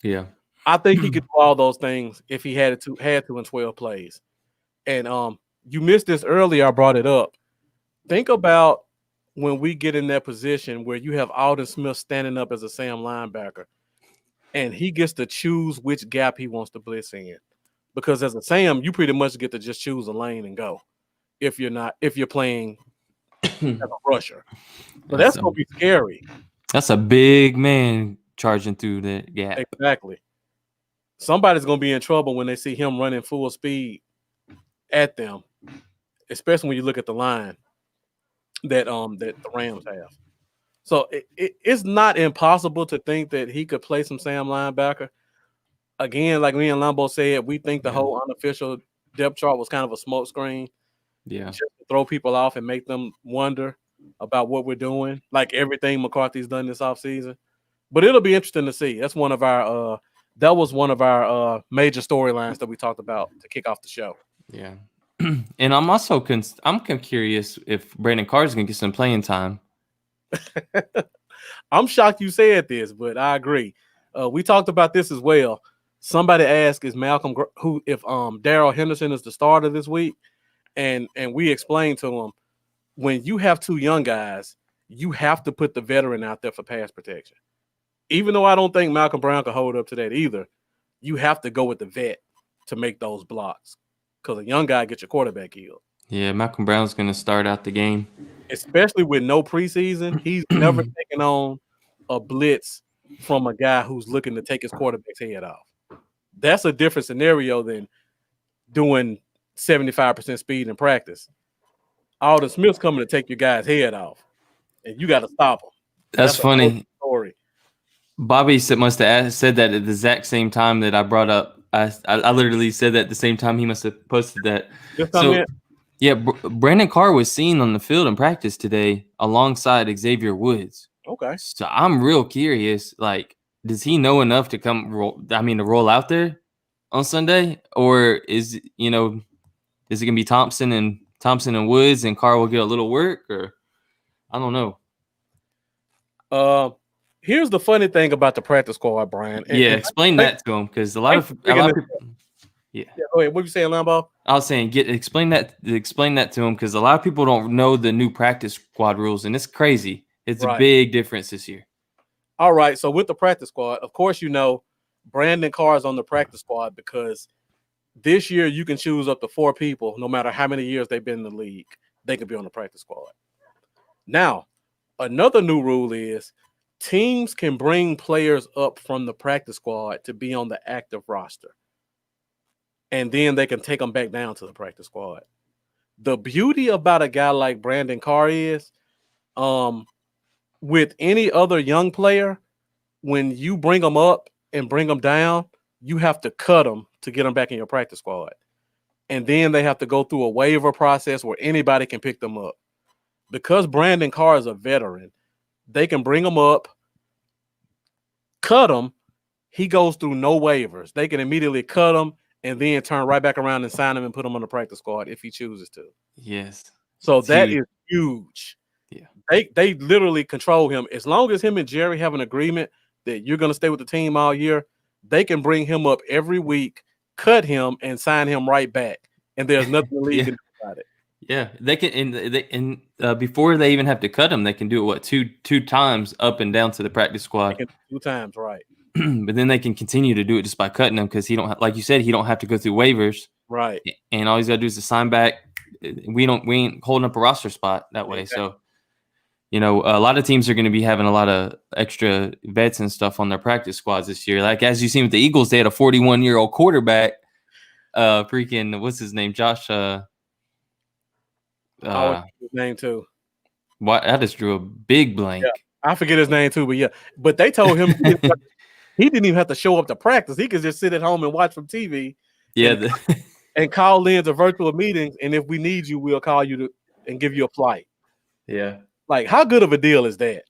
Yeah. I think he could do all those things if he had to in 12 plays. And you missed this earlier. I brought it up. Think about when we get in that position where you have Alden Smith standing up as a Sam linebacker, and he gets to choose which gap he wants to blitz in. Because as a Sam, you pretty much get to just choose a lane and go. If you're playing as a rusher. But that's gonna be scary. That's a big man charging through that gap. Exactly. Somebody's gonna be in trouble when they see him running full speed at them, especially when you look at the line that the Rams have. So it's not impossible to think that he could play some Sam linebacker. Again, like me and Lambo said, we think the whole unofficial depth chart was kind of a smokescreen. Yeah. Just to throw people off and make them wonder about what we're doing, like everything McCarthy's done this offseason. But it'll be interesting to see. That's one of our that was one of our major storylines that we talked about to kick off the show. Yeah. And I'm also I'm curious if Brandon Carter's gonna get some playing time. I'm shocked you said this, but I agree. We talked about this as well. Somebody asked, "Is Malcolm if Darrell Henderson is the starter this week?" And we explained to him, when you have two young guys, you have to put the veteran out there for pass protection. Even though I don't think Malcolm Brown can hold up to that either, you have to go with the vet to make those blocks because a young guy gets your quarterback killed. Yeah, Malcolm Brown's going to start out the game. Especially with no preseason, he's never taken on a blitz from a guy who's looking to take his quarterback's head off. That's a different scenario than doing 75% speed in practice. Alden Smith's coming to take your guy's head off, and you got to stop him. That's funny. Story. Bobby must have said that at the exact same time that I brought up. I literally said that at the same time he must have posted that. So, yeah, Brandon Carr was seen on the field in practice today alongside Xavier Woods. Okay. So I'm real curious. Like, does he know enough to to roll out there on Sunday, or is it gonna be Thompson and Woods, and Carr will get a little work, or I don't know. Here's the funny thing about the practice squad, Brian. Explain that to him, because a lot of people. Yeah, go ahead. What you saying, Lambo? I was saying, explain that to him, because a lot of people don't know the new practice squad rules, and it's crazy. It's a big difference this year. All right, so with the practice squad, of course, Brandon Carr is on the practice squad because this year you can choose up to 4 people, no matter how many years they've been in the league. They can be on the practice squad. Now, another new rule is teams can bring players up from the practice squad to be on the active roster, and then they can take them back down to the practice squad. The beauty about a guy like Brandon Carr is, with any other young player, when you bring them up and bring them down, you have to cut them to get them back in your practice squad. And then they have to go through a waiver process where anybody can pick them up. Because Brandon Carr is a veteran, they can bring him up, cut him. He goes through no waivers. They can immediately cut him and then turn right back around and sign him and put him on the practice squad if he chooses to. Yes. So that is huge. Yeah. They literally control him. As long as him and Jerry have an agreement that you're going to stay with the team all year, they can bring him up every week, cut him, and sign him right back. And there's nothing the league can do about it. Yeah, they can. Before they even have to cut him, they can do it two times up and down to the practice squad. 2 times, right? But then they can continue to do it just by cutting him, because he don't, like you said, he don't have to go through waivers. Right. And all he's got to do is to sign back. We ain't holding up a roster spot that way. Exactly. So, a lot of teams are going to be having a lot of extra vets and stuff on their practice squads this year. Like, as you seen with the Eagles, they had a 41-year-old quarterback. Freaking, what's his name? Josh. His name too. I just drew a big blank. Yeah, I forget his name too, but they told him he didn't even have to show up to practice. He could just sit at home and watch from TV. Yeah, and call in to virtual meetings. And if we need you, we'll call you and give you a flight. Yeah. Like, how good of a deal is that?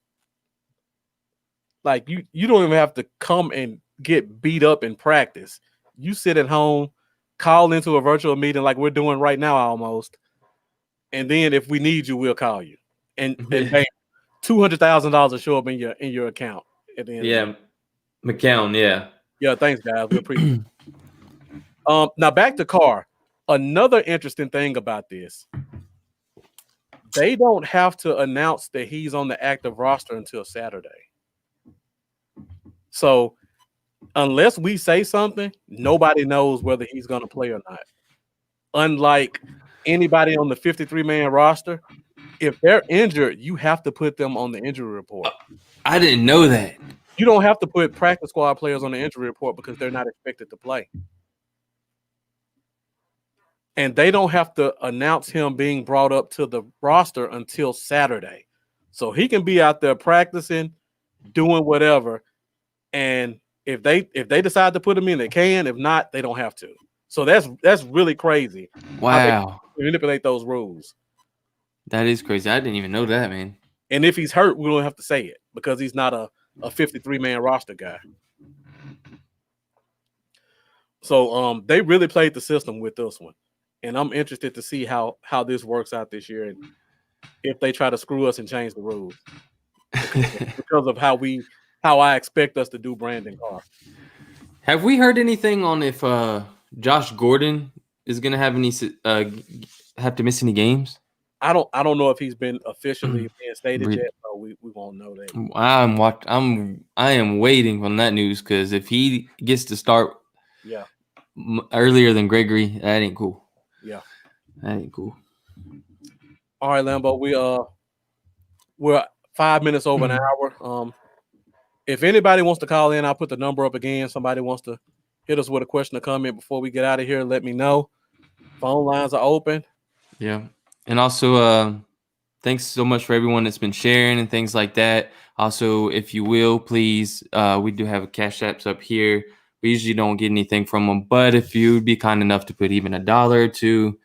Like, you don't even have to come and get beat up in practice. You sit at home, call into a virtual meeting like we're doing right now almost. And then if we need you, we'll call you. And bang, $200,000 will show up in your account at the end. Yeah. McCown, yeah. Yeah, thanks, guys. We appreciate it. Now back to Carr. Another interesting thing about this. They don't have to announce that he's on the active roster until Saturday. So unless we say something, nobody knows whether he's going to play or not. Unlike anybody on the 53-man roster, if they're injured, you have to put them on the injury report. I didn't know that. You don't have to put practice squad players on the injury report because they're not expected to play. And they don't have to announce him being brought up to the roster until Saturday. So he can be out there practicing, doing whatever. And if they decide to put him in, they can. If not, they don't have to. So that's really crazy. Wow. They manipulate those rules. That is crazy. I didn't even know that, man. And if he's hurt, we don't have to say it because he's not a 53-man roster guy. So they really played the system with this one. And I'm interested to see how this works out this year and if they try to screw us and change the rules because of how I expect us to do Brandon Carr. Have we heard anything on if Josh Gordon is going to have to miss any games? I don't know if he's been officially being stated yet, so we won't know that. I am waiting on that news because if he gets to start earlier than Gregory, that ain't cool. Yeah, that ain't cool. All right, Lambo, we're 5 minutes over an hour. If anybody wants to call in, I'll put the number up again. Somebody wants to hit us with a question or comment before we get out of here, let me know. Phone lines are open. Yeah. And also, thanks so much for everyone that's been sharing and things like that. Also, if you will, please, we do have a Cash Apps up here. We usually don't get anything from them, but if you'd be kind enough to put even $1 or $2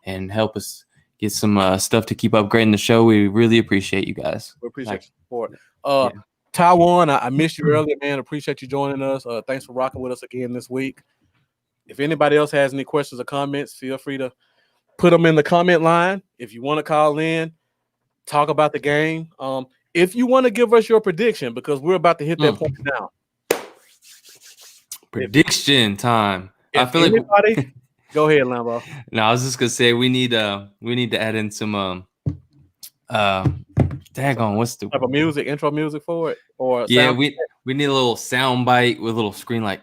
and help us get some stuff to keep upgrading the show, we really appreciate you guys. We appreciate your support. yeah. Taiwan, I missed you earlier, man. Appreciate you joining us. Thanks for rocking with us again this week. If anybody else has any questions or comments, feel free to put them in the comment line. If you want to call in, talk about the game. If you want to give us your prediction, because we're about to hit that point now. Prediction time. I feel anybody, like go ahead, Lambo. No, I was just gonna say we need to add in some daggone, what's the type of music, intro music for it? Or yeah, we need a little sound bite with a little screen like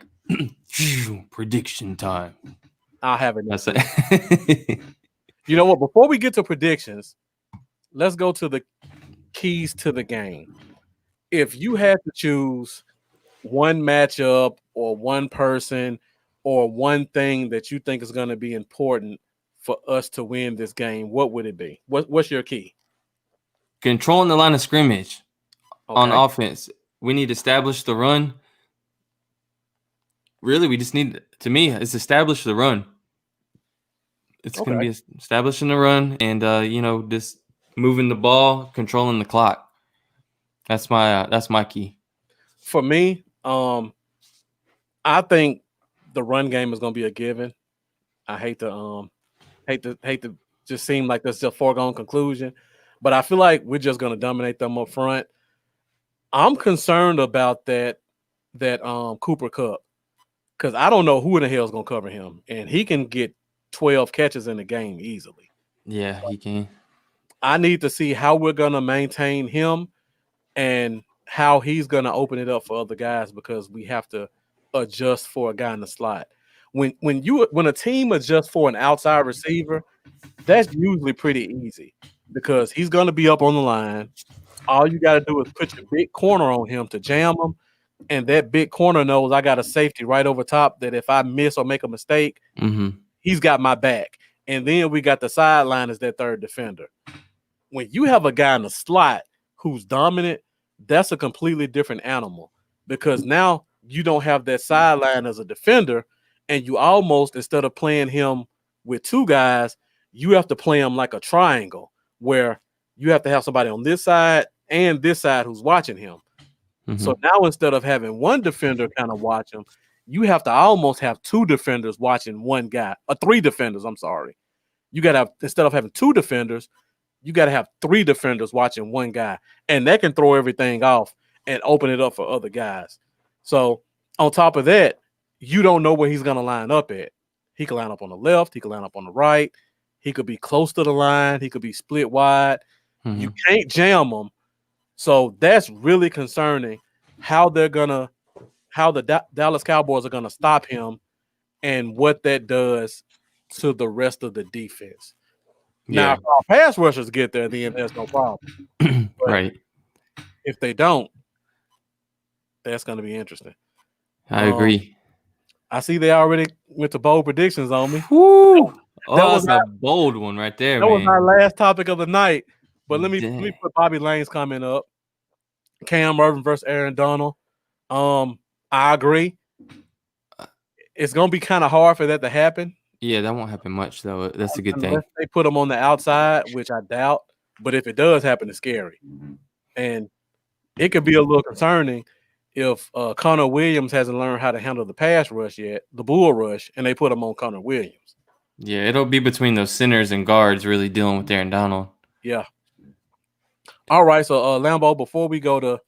prediction time. I'll have it. That's it. You know what? Before we get to predictions, let's go to the keys to the game. If you had to choose one matchup or one person or one thing that you think is going to be important for us to win this game, what would it be? What's your key? Controlling the line of scrimmage on offense. We need to establish the run. Really, we just need, to me, it's establish the run. It's going to be establishing the run and, just moving the ball, controlling the clock. That's my key. For me, I think the run game is going to be a given. I hate to just seem like that's a foregone conclusion, but I feel like we're just going to dominate them up front. I'm concerned about that Cooper Kupp, because I don't know who in the hell is going to cover him, and he can get 12 catches in the game easily. Yeah, he can. I need to see how we're going to maintain him and how he's going to open it up for other guys, because we have to adjust for a guy in the slot. When a team adjusts for an outside receiver, that's usually pretty easy because he's going to be up on the line. All you got to do is put your big corner on him to jam him, and that big corner knows I got a safety right over top that if I miss or make a mistake, he's got my back. And then we got the sideline as that third defender. When you have a guy in the slot who's dominant, that's a completely different animal, because now you don't have that sideline as a defender, and you almost, instead of playing him with two guys, you have to play him like a triangle where you have to have somebody on this side and this side who's watching him. So now instead of having one defender kind of watch him, you have to almost have two defenders watching one guy, or three defenders. I'm sorry. You got to have, instead of having two defenders, you got to have three defenders watching one guy, and that can throw everything off and open it up for other guys. So on top of that, you don't know where he's going to line up at. He could line up on the left. He could line up on the right. He could be close to the line. He could be split wide. You can't jam him. So that's really concerning how the Dallas Cowboys are going to stop him and what that does to the rest of the defense. Now, if our pass rushers get there, then there's no problem. Right. If they don't, that's going to be interesting. I agree. I see they already went to bold predictions on me. Woo! That was a bold one right there, That man. was our last topic of the night. But let me put Bobby Lane's comment up. Cam Irvin versus Aaron Donald. I agree. It's going to be kind of hard for that to happen. Yeah, that won't happen much, though. That's a good thing. They put him on the outside, which I doubt. But if it does happen, it's scary. And it could be a little concerning if Connor Williams hasn't learned how to handle the pass rush yet, the bull rush, and they put him on Connor Williams. Yeah, it'll be between those centers and guards really dealing with Aaron Donald. Yeah. All right, so Lambo, before we go to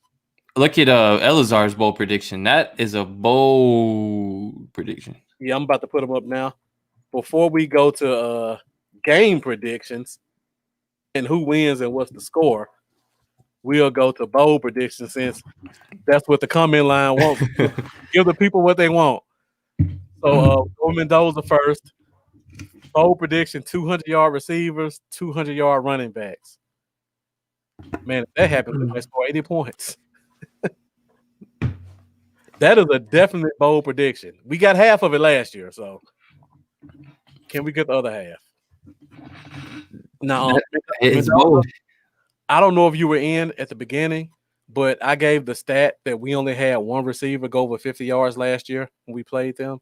look at Elazar's bold prediction. That is a bold prediction. Yeah, I'm about to put them up now. Before we go to game predictions and who wins and what's the score, we'll go to bold predictions since that's what the comment line wants. Give the people what they want. So Mendoza first. Bold prediction: 200-yard receivers, 200-yard running backs. Man, if that happens, they score 80 points. That is a definite bold prediction. We got half of it last year, so Can we get the other half? Now, It's Mendoza, bold. I don't know if you were in at the beginning, but I gave the stat that we only had one receiver go over 50 yards last year when we played them,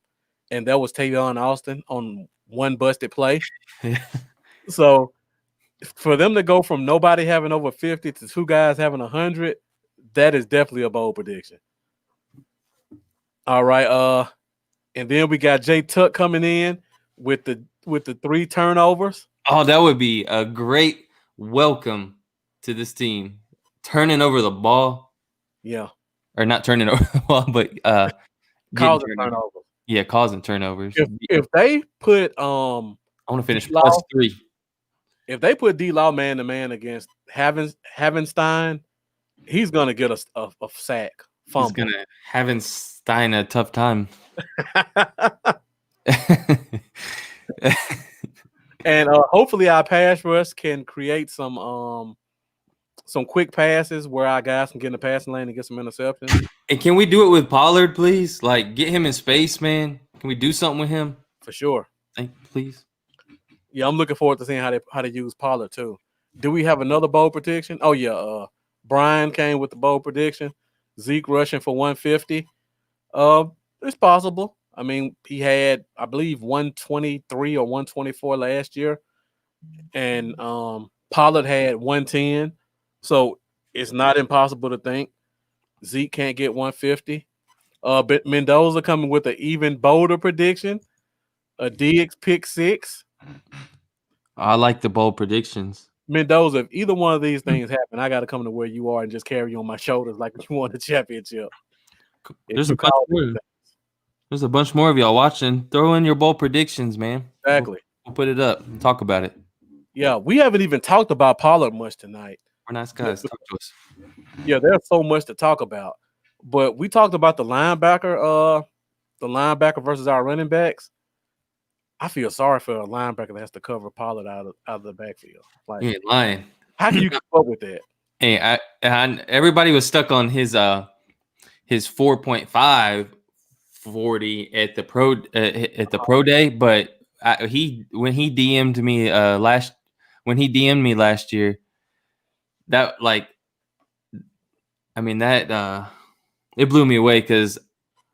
and that was Tavion Austin on one busted play. So for them to go from nobody having over 50 to two guys having 100, that is definitely a bold prediction. All right, and then we got Jay Tuck coming in with the 3 turnovers. Oh, that would be a great welcome to this team. Turning over the ball, Yeah, or not turning over the ball, but causing turnovers. Yeah, causing turnovers. If they put I want to finish D-Law, +3. if they put D-Law man to man against Havenstein, he's gonna get a sack. Fumble. He's gonna Havenstein a tough time. And hopefully our pass rush can create some quick passes where our guys can get in the passing lane and get some interceptions. And can we do it with Pollard, please? Like, get him in space, man. Can we do something with him? For sure. Please. Yeah, I'm looking forward to seeing how they use Pollard too. Do we have another bold prediction? Oh yeah, Brian came with the bold prediction. Zeke rushing for 150. It's possible. I mean, he had, I believe, 123 or 124 last year, and Pollard had 110. So it's not impossible to think Zeke can't get 150. But Mendoza coming with an even bolder prediction: a Diggs pick 6. I like the bold predictions. Mendoza, if either one of these things happen, I got to come to where you are and just carry you on my shoulders like you won the championship. There's a bunch more of y'all watching. Throw in your bold predictions, man. Exactly. We'll put it up and talk about it. Yeah, we haven't even talked about Pollard much tonight. We're nice guys. Talk to us. Yeah, there's so much to talk about. But we talked about the linebacker versus our running backs. I feel sorry for a linebacker that has to cover Pollard out of the backfield. Like, You ain't lying. how can you keep up with that? Hey, everybody was stuck on his 4.5 40 at the pro day, but when he DM'd me last year, that it blew me away because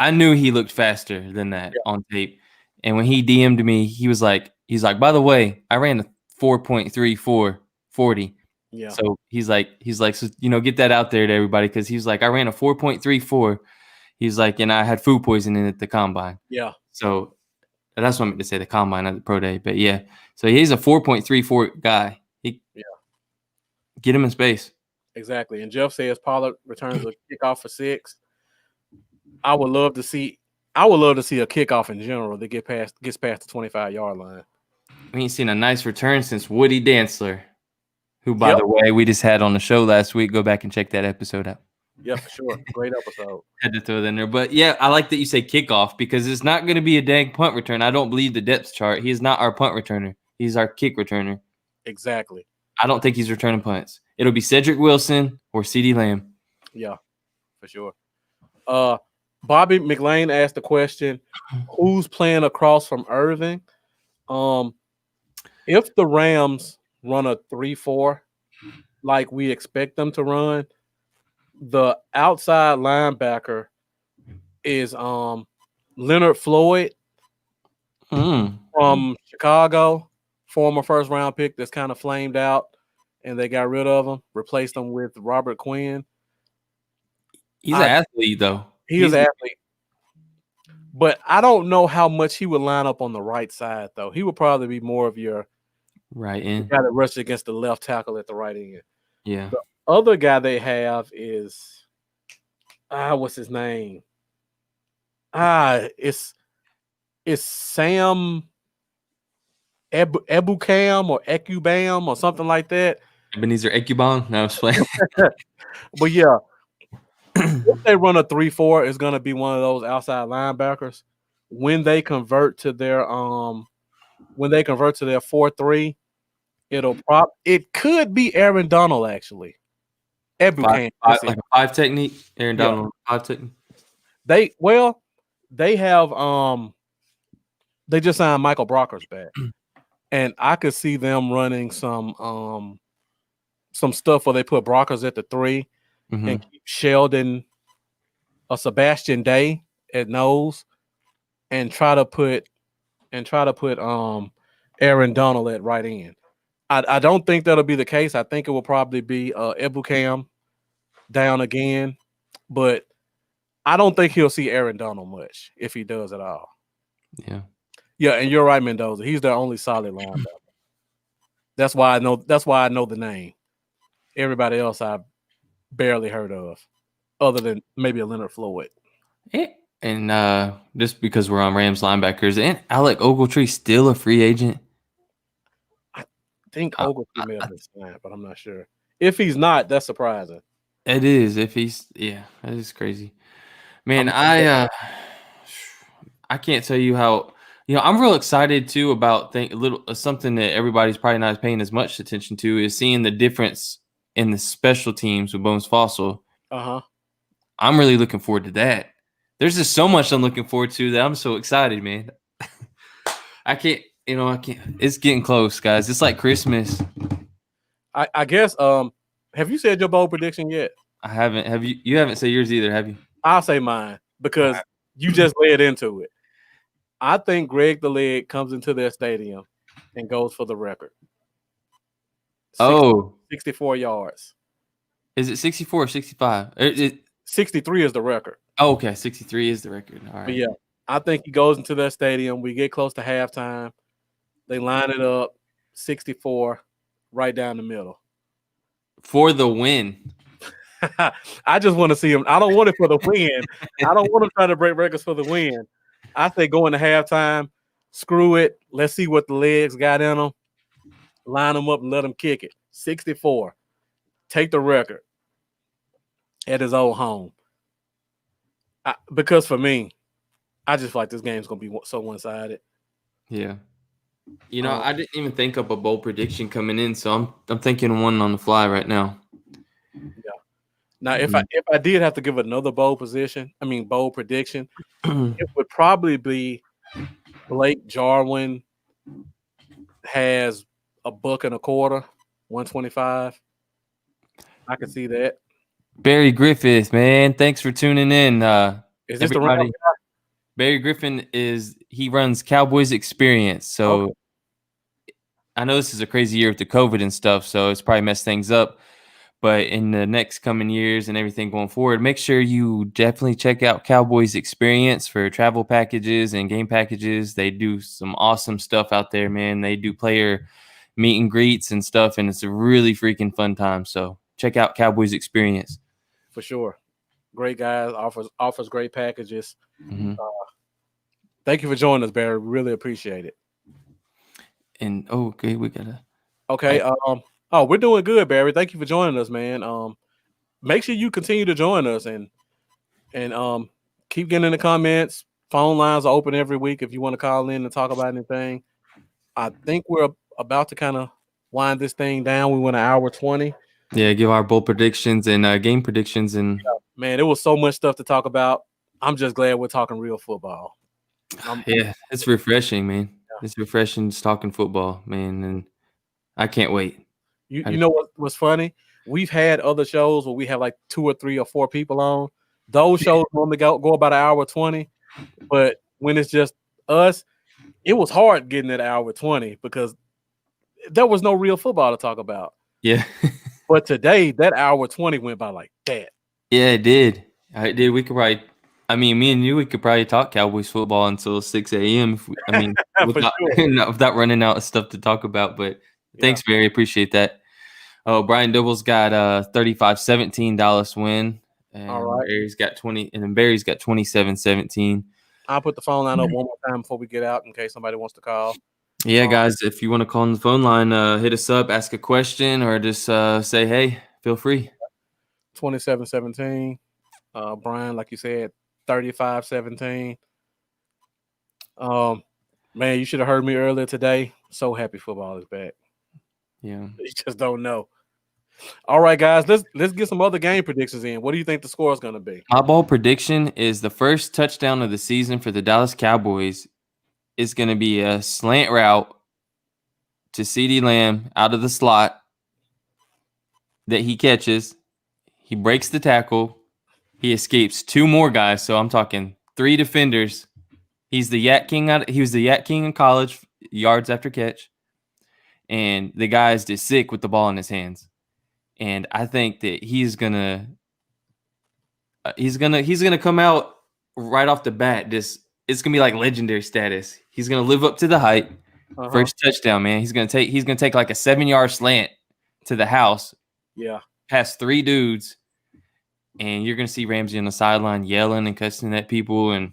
I knew he looked faster than that on tape. And when he DM'd me, he's like, by the way, I ran a 4.34 40. Yeah. So he's like, so, get that out there to everybody, because he's like, I ran a 4.34. He's like, and I had food poisoning at the combine. Yeah. So that's what I meant to say, the combine, not the pro day. But yeah, so he's a 4.34 guy. Get him in space. Exactly. And Jeff says Pollard returns a kickoff for 6. I would love to see a kickoff in general that gets past the 25-yard line. We ain't seen a nice return since Woody Dantzler, who, by the way, we just had on the show last week. Go back and check that episode out. Yeah, for sure. Great episode. Had to throw that in there. But yeah, I like that you say kickoff, because it's not going to be a dang punt return. I don't believe the depth chart. He is not our punt returner. He's our kick returner. Exactly. I don't think he's returning punts. It'll be Cedric Wilson or CeeDee Lamb. Yeah, for sure. Bobby McLean asked the question, who's playing across from Irving? If the Rams run a 3-4 like we expect them to run, the outside linebacker is Leonard Floyd from Chicago, former first-round pick that's kind of flamed out, and they got rid of him, replaced him with Robert Quinn. He's an athlete, though. He is an athlete. But I don't know how much he would line up on the right side, though. He would probably be more of your right end guy that rushes against the left tackle at the right end. Yeah. The other guy they have is what's his name? It's Sam Ebukam or Ekubam or something like that. Ebenezer Ekubam? No, I was playing. But yeah, if they run a 3-4, it's gonna be one of those outside linebackers. When they convert to their 4-3, it could be Aaron Donald actually. Ebukam, like a 5 technique. Aaron Donald 5 technique. They have They just signed Michael Brockers back, and I could see them running some stuff where they put Brockers at the 3 and keep Sheldon or Sebastian Day at nose, and try to put Aaron Donald at right end. I don't think that'll be the case. I think it will probably be Ebukam down again, but I don't think he'll see Aaron Donald much if he does at all. Yeah, and you're right, Mendoza. He's their only solid linebacker. That's why I know the name. Everybody else I barely heard of, other than maybe a Leonard Floyd. And just because we're on Rams linebackers, and Alec Ogletree still a free agent? I think Ogletree may have been signed, but I'm not sure. If he's not, that's surprising. It is. If he's, that is crazy. Man, I can't tell you how. I'm real excited too about something that everybody's probably not paying as much attention to is seeing the difference in the special teams with Bones Fossil. I'm really looking forward to that. There's just so much I'm looking forward to that I'm so excited, man. I can't. It's getting close, guys. It's like Christmas. I guess. Have you said your bold prediction yet? I haven't. Have you? You haven't said yours either, have you? I'll say mine because you just led into it. I think Greg the Leg comes into their stadium and goes for the record. 64 yards. Is it 64 or 65? 63 is the record. Oh, okay. 63 is the record. All right. But yeah, I think he goes into their stadium. We get close to halftime. They line it up, 64, right down the middle. For the win. I just want to see him. I don't want it for the win. I don't want him trying to break records for the win. I say go into halftime, screw it. Let's see what the legs got in them. Line them up and let them kick it. 64. Take the record at his old home. Because for me, I just feel like this game's going to be so one-sided. Yeah. I didn't even think up a bold prediction coming in, so I'm thinking one on the fly right now. Yeah. Now, if I did have to give another bold prediction, it would probably be Blake Jarwin has a buck and a quarter, 125. I can see that. Barry Griffith, man, thanks for tuning in. Is this the Rams guy? Barry Griffin he runs Cowboys Experience. So I know this is a crazy year with the COVID and stuff, so it's probably messed things up. But in the next coming years and everything going forward, make sure you definitely check out Cowboys Experience for travel packages and game packages. They do some awesome stuff out there, man. They do player meet and greets and stuff, and it's a really freaking fun time. So check out Cowboys Experience. For sure. Great guys, offers great packages. Thank you for joining us, Barry. Really appreciate it. And okay, we gotta. Okay. We're doing good, Barry. Thank you for joining us, man. Make sure you continue to join us and keep getting in the comments. Phone lines are open every week if you want to call in and talk about anything. I think we're about to kind of wind this thing down. We went an hour 20. Yeah, give our bold predictions and game predictions. And man, it was so much stuff to talk about. I'm just glad we're talking real football. It's refreshing, man. Yeah. It's refreshing just talking football, man, and I can't wait. You know what's funny? We've had other shows where we have like 2 or 3 or 4 people on. Those shows normally go about an hour 20, but when it's just us, it was hard getting that hour 20 because there was no real football to talk about. Yeah. But today, that hour 20 went by like that. Yeah, it did. We could probably, me and you, we could probably talk Cowboys football until 6 a.m. Without running out of stuff to talk about. But thanks, Barry. Appreciate that. Oh, Brian Double's got a $35-17 Dallas win. And all right. Barry's got 20, and then Barry's got 27-17. I'll put the phone line up one more time before we get out in case somebody wants to call. Yeah, guys, if you want to call on the phone line, hit us up, ask a question, or just say, hey, feel free. 27-17. Brian, like you said, 35-17. Man, you should have heard me earlier today. So happy football is back. Yeah. You just don't know. All right, guys, let's get some other game predictions in. What do you think the score is going to be? My bold prediction is the first touchdown of the season for the Dallas Cowboys is going to be a slant route to CeeDee Lamb out of the slot that he catches. He breaks the tackle. He escapes 2 more guys. So I'm talking 3 defenders. He's the Yak King. He was the Yak King in college, yards after catch. And the guy is just sick with the ball in his hands. And I think that he's gonna come out right off the bat. It's gonna be like legendary status. He's gonna live up to the hype. First touchdown, man. He's gonna take like a 7-yard slant to the house. Yeah. Past 3 dudes, and you're gonna see Ramsey on the sideline yelling and cussing at people, and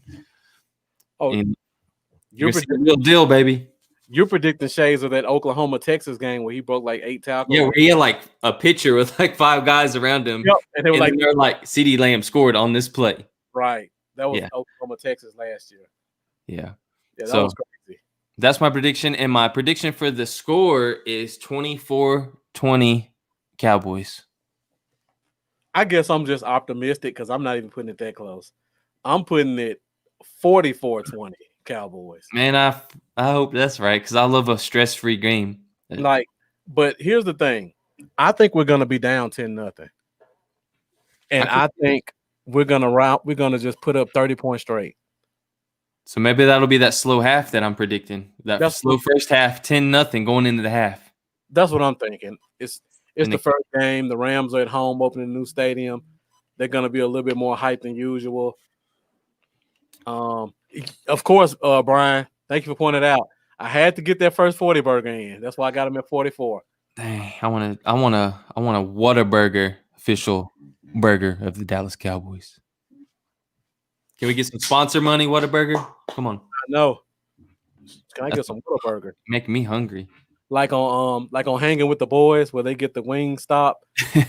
you're the real deal, baby. You're predicting shades of that Oklahoma Texas game where he broke like 8 tackles. Yeah, where he had like a pitcher with like 5 guys around him. Yep, and they were like CeeDee Lamb scored on this play. Right. That was Oklahoma Texas last year. Yeah. Yeah, that was crazy. That's my prediction, and my prediction for the score is 24-20 Cowboys. I guess I'm just optimistic because I'm not even putting it that close. I'm putting it 44-20 Cowboys. Man, I hope that's right because I love a stress-free game. But here's the thing. I think we're gonna be down 10-0. And I think we're gonna just put up 30 points straight. So maybe that'll be that slow half that I'm predicting. That's slow first half, 10-0 going into the half. That's what I'm thinking. It's the first game. The Rams are at home, opening a new stadium. They're going to be a little bit more hyped than usual. Of course, Brian, thank you for pointing it out. I had to get that first 40 burger in. That's why I got him at 44. Dang, I want a Whataburger official burger of the Dallas Cowboys. Can we get some sponsor money, Whataburger? Come on. I know. Can I get some Whataburger? Making me hungry. Like on Hanging with the Boys, where they get the wing stop and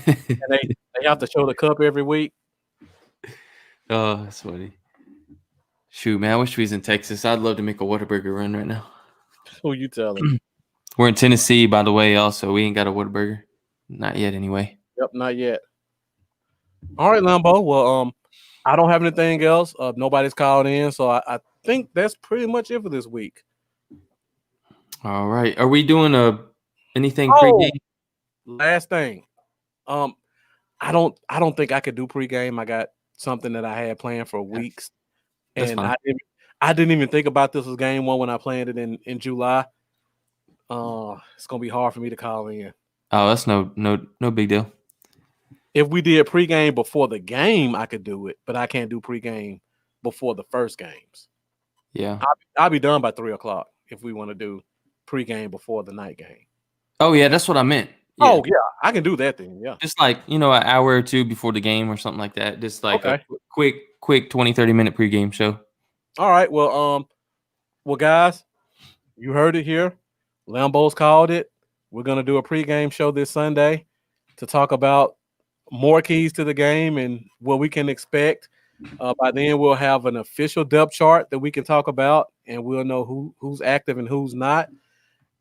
they have to show the cup every week. Oh, that's funny. Shoot, man, I wish we was in Texas. I'd love to make a Whataburger run right now. Who you telling? We're in Tennessee, by the way, also. We ain't got a Whataburger. Not yet, anyway. Yep, not yet. All right, Lambo. Well, I don't have anything else. Nobody's called in, so I think that's pretty much it for this week. All right. Are we doing anything pregame? Last thing. I don't think I could do pregame. I got something that I had planned for weeks. That's fine. I didn't even think about this as game 1 when I planned it in July. It's gonna be hard for me to call in. Oh, that's no big deal. If we did pregame before the game, I could do it, but I can't do pregame before the first games. Yeah. I'll be done by 3:00 if we want to do pregame before the night game. Oh, yeah, that's what I meant. Yeah. Oh, yeah, I can do that then, yeah. Just like, an hour or 2 before the game or something like that. Just like a quick 20-30 minute pregame show. All right, well, guys, you heard it here. Lambo's called it. We're going to do a pregame show this Sunday to talk about more keys to the game and what we can expect. By then, we'll have an official depth chart that we can talk about, and we'll know who's active and who's not.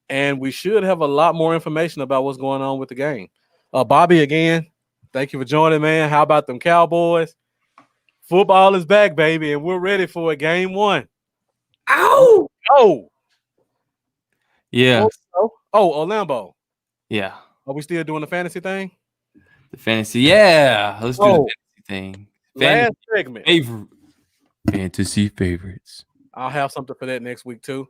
And we should have a lot more information about what's going on with the game. Bobby, again, thank you for joining, man. How about them Cowboys? Football is back, baby, and we're ready for it. Game 1. Ow! Oh! Yeah. Lambo. Yeah. Are we still doing the fantasy thing? The fantasy. Yeah. Let's do the fantasy thing. Last segment. Fantasy favorites. I'll have something for that next week, too.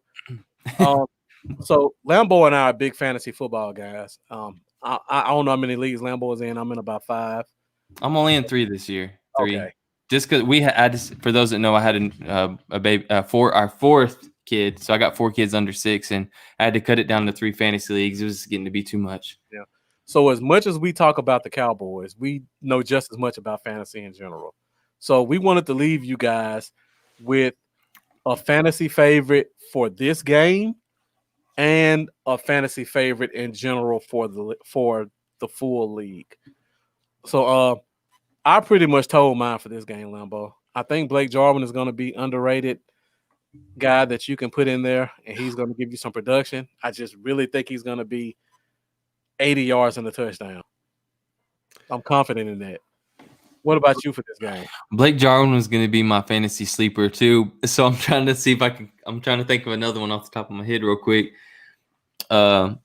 So Lambo and I are big fantasy football guys. I don't know how many leagues Lambo is in. I'm in about 5. I'm only in 3 this year. 3. Okay. Just because for those that know, I had a baby our 4th kid, so I got 4 kids under 6, and I had to cut it down to 3 fantasy leagues. It was getting to be too much. Yeah. So as much as we talk about the Cowboys, we know just as much about fantasy in general. So we wanted to leave you guys with a fantasy favorite for this game and a fantasy favorite in general for the full league. So I pretty much told mine for this game, Lambo. I think Blake Jarwin is going to be underrated guy that you can put in there, and he's going to give you some production. I just really think he's going to be 80 yards and a touchdown. I'm confident in that. What about you for this game? Blake Jarwin was going to be my fantasy sleeper too. So I'm trying to see if I can. I'm trying to think of another one off the top of my head real quick. I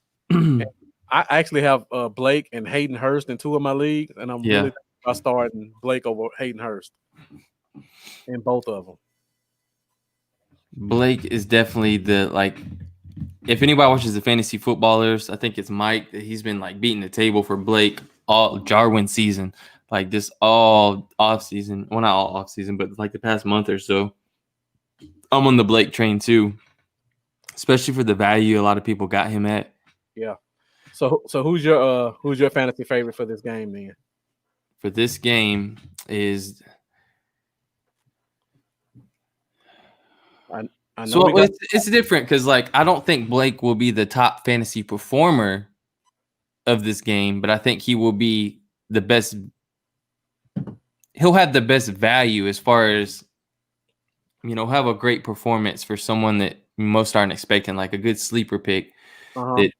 actually have Blake and Hayden Hurst in 2 of my leagues, and I'm really thinking about starting Blake over Hayden Hurst in both of them. Blake is definitely if anybody watches the fantasy footballers, I think it's Mike. He's been like beating the table for Blake all Jarwin season, like this all off season. Well, not all off season, but like the past month or so. I'm on the Blake train too, especially for the value a lot of people got him at. Yeah. So who's your fantasy favorite for this game then? For this game is I know it's different because like I don't think Blake will be the top fantasy performer of this game, but I think he will be the best. He'll have the best value as far as have a great performance for someone that most aren't expecting, like a good sleeper pick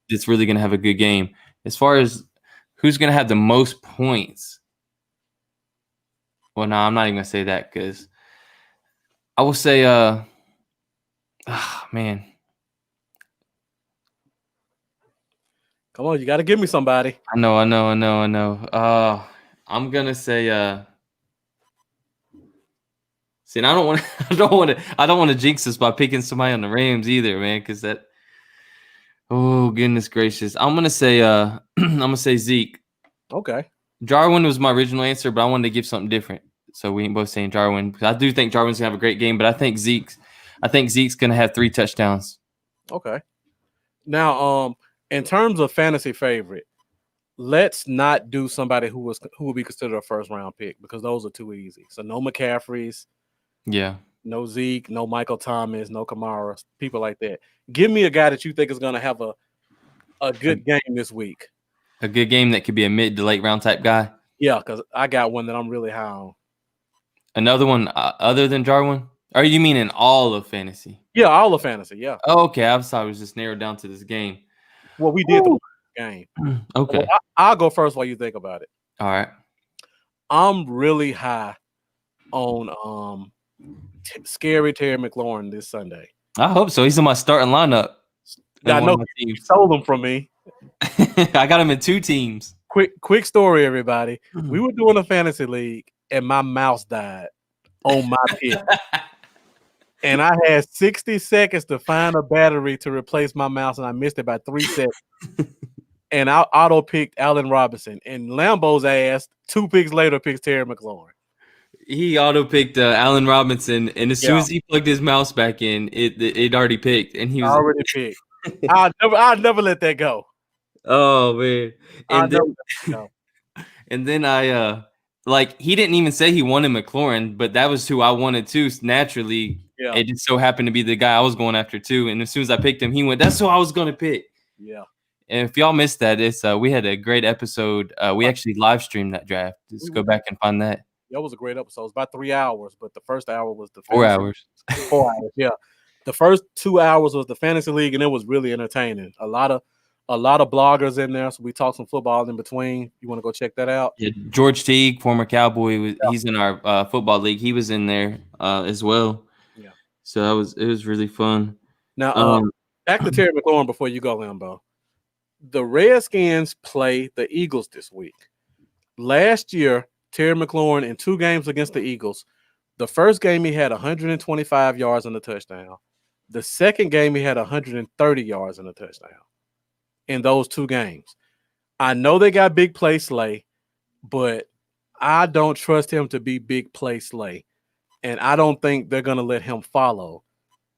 that's really going to have a good game. As far as who's going to have the most points, well, no, I'm not even going to say that because I will say, man. Come on, you got to give me somebody. I know. I'm going to say, see, and I don't want to jinx this by picking somebody on the Rams either, man, because that. Oh goodness gracious! I'm gonna say Zeke. Okay. Jarwin was my original answer, but I wanted to give something different. So we ain't both saying Jarwin. I do think Jarwin's gonna have a great game, but I think Zeke's gonna have 3 touchdowns. Okay. Now, in terms of fantasy favorite, let's not do somebody who will be considered a first round pick because those are too easy. So no McCaffreys. Yeah. No Zeke, no Michael Thomas, no Kamara, people like that. Give me a guy that you think is going to have a good game this week. A good game that could be a mid to late round type guy. Yeah, because I got one that I'm really high on. Another one other than Jarwin? Or you mean in all of fantasy? Yeah, all of fantasy, yeah. Oh, okay. I thought it was just narrowed down to this game. Well, we did the game. Okay. Well, I'll go first while you think about it. All right. I'm really high on Scary Terry McLaurin this Sunday. I hope so. He's in my starting lineup. I know you stole him from me. I got him in 2 teams. Quick story, everybody. We were doing a fantasy league, and my mouse died on my pick. And I had 60 seconds to find a battery to replace my mouse, and I missed it by 3 seconds. And I auto-picked Allen Robinson. And Lambo's ass, 2 picks later, picks Terry McLaurin. He auto-picked Allen Robinson, and as soon as he plugged his mouse back in, it already picked, and he was already picked. I'll never let that go. Oh man! And then I he didn't even say he wanted McLaurin, but that was who I wanted too. Naturally, it just so happened to be the guy I was going after too. And as soon as I picked him, he went. That's who I was going to pick. Yeah. And if y'all missed that, it's we had a great episode. We actually live streamed that draft. Just go back and find that. That was a great episode. It was about 3 hours, but the first hour was the 4 hours. 4 hours, yeah. The first 2 hours was the fantasy league, and it was really entertaining. A lot of bloggers in there, so we talked some football in between. You want to go check that out? Yeah, George Teague, former Cowboy, he's in our football league. He was in there as well. Yeah. So it was really fun. Now, back to Terry McLaurin before you go, Lambo. The Redskins play the Eagles this week. Last year, Terry McLaurin in 2 games against the Eagles. The first game he had 125 yards and a touchdown. The second game he had 130 yards and a touchdown in those 2 games. I know they got big play Slay, but I don't trust him to be big play Slay. And I don't think they're going to let him follow.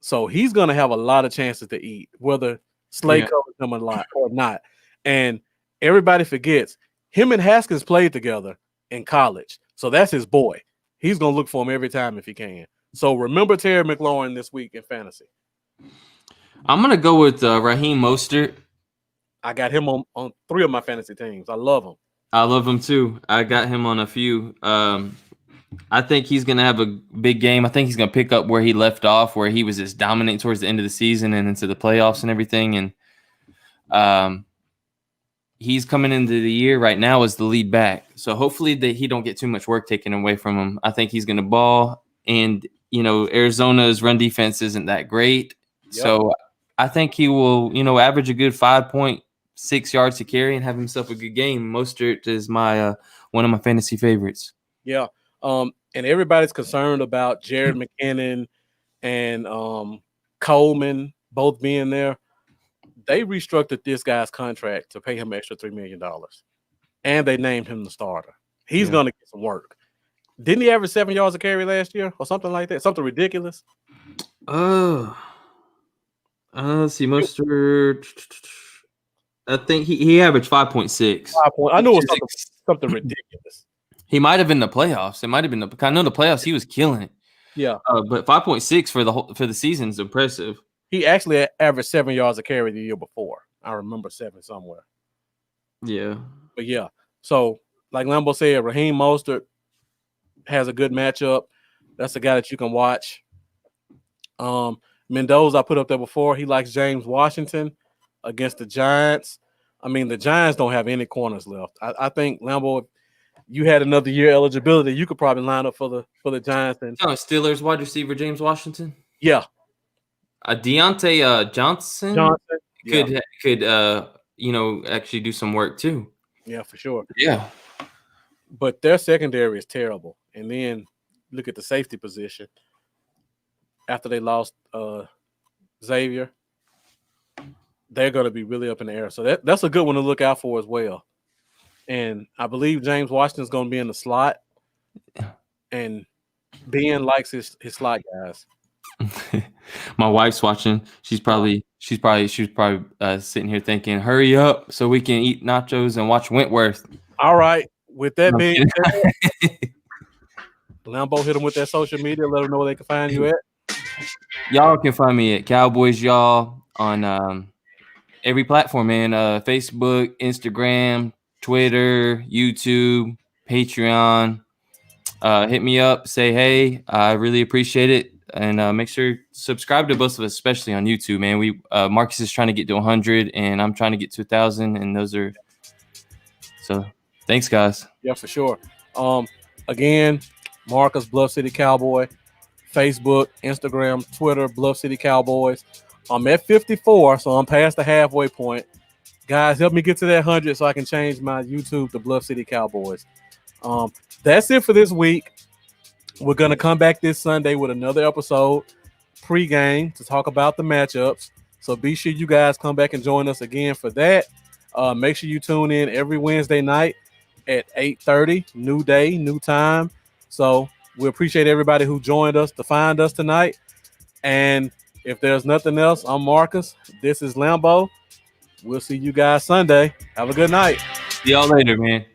So he's going to have a lot of chances to eat, whether Slay covers him a lot or not. And everybody forgets, him and Haskins played together in college. So that's his boy. He's going to look for him every time if he can. So remember Terry McLaurin this week in fantasy. I'm going to go with Raheem Mostert. I got him on 3 of my fantasy teams. I love him. I love him too. I got him on a few. I think he's going to have a big game. I think he's going to pick up where he left off, where he was just dominant towards the end of the season and into the playoffs and everything. And he's coming into the year right now as the lead back. So hopefully that he don't get too much work taken away from him. I think he's going to ball. And, Arizona's run defense isn't that great. Yep. So I think he will, average a good 5.6 yards to carry and have himself a good game. Mostert is my one of my fantasy favorites. Yeah. And everybody's concerned about Jared McKinnon and Coleman both being there. They restructured this guy's contract to pay him extra $3 million. And they named him the starter. He's going to get some work. Didn't he average 7 yards a carry last year or something like that? Something ridiculous? Let's see. Mostert. I think he averaged 5.6. I know it was something ridiculous. He might have been the playoffs. It might have been I know the playoffs. He was killing it. Yeah, but 5.6 for the season is impressive. He actually averaged 7 yards a carry the year before. I remember 7 somewhere. Yeah, but yeah. So like Lambo said, Raheem Mostert has a good matchup. That's a guy that you can watch. Mendoza, I put up there before. He likes James Washington against the Giants. I mean, the Giants don't have any corners left. I think Lambo, if you had another year eligibility, you could probably line up for the Giants. And Steelers wide receiver James Washington. Yeah. Deontay Johnson could actually do some work too. Yeah, for sure. Yeah. But their secondary is terrible. And then look at the safety position. After they lost Xavier, they're going to be really up in the air. So that's a good one to look out for as well. And I believe James Washington's going to be in the slot. And Ben likes his slot guys. My wife's watching. She's probably sitting here thinking, "Hurry up so we can eat nachos and watch Wentworth." All right. With that being said, Lambo, hit them with that social media. Let them know where they can find you at. Y'all can find me at Cowboys Y'all on every platform, man. Facebook, Instagram, Twitter, YouTube, Patreon. Hit me up. Say hey. I really appreciate it. And make sure subscribe to both of us, especially on YouTube, man. We Marcus is trying to get to 100, and I'm trying to get to 1,000, and those are so. Thanks, guys. Yeah, for sure. Again, Marcus Bluff City Cowboy, Facebook, Instagram, Twitter, Bluff City Cowboys. I'm at 54, so I'm past the halfway point. Guys, help me get to that 100 so I can change my YouTube to Bluff City Cowboys. That's it for this week. We're going to come back this Sunday with another episode pregame to talk about the matchups. So be sure you guys come back and join us again for that. Make sure you tune in every Wednesday night at 8:30. New day, new time. So we appreciate everybody who joined us to find us tonight. And if there's nothing else, I'm Marcus. This is Lambo. We'll see you guys Sunday. Have a good night. See y'all later, man.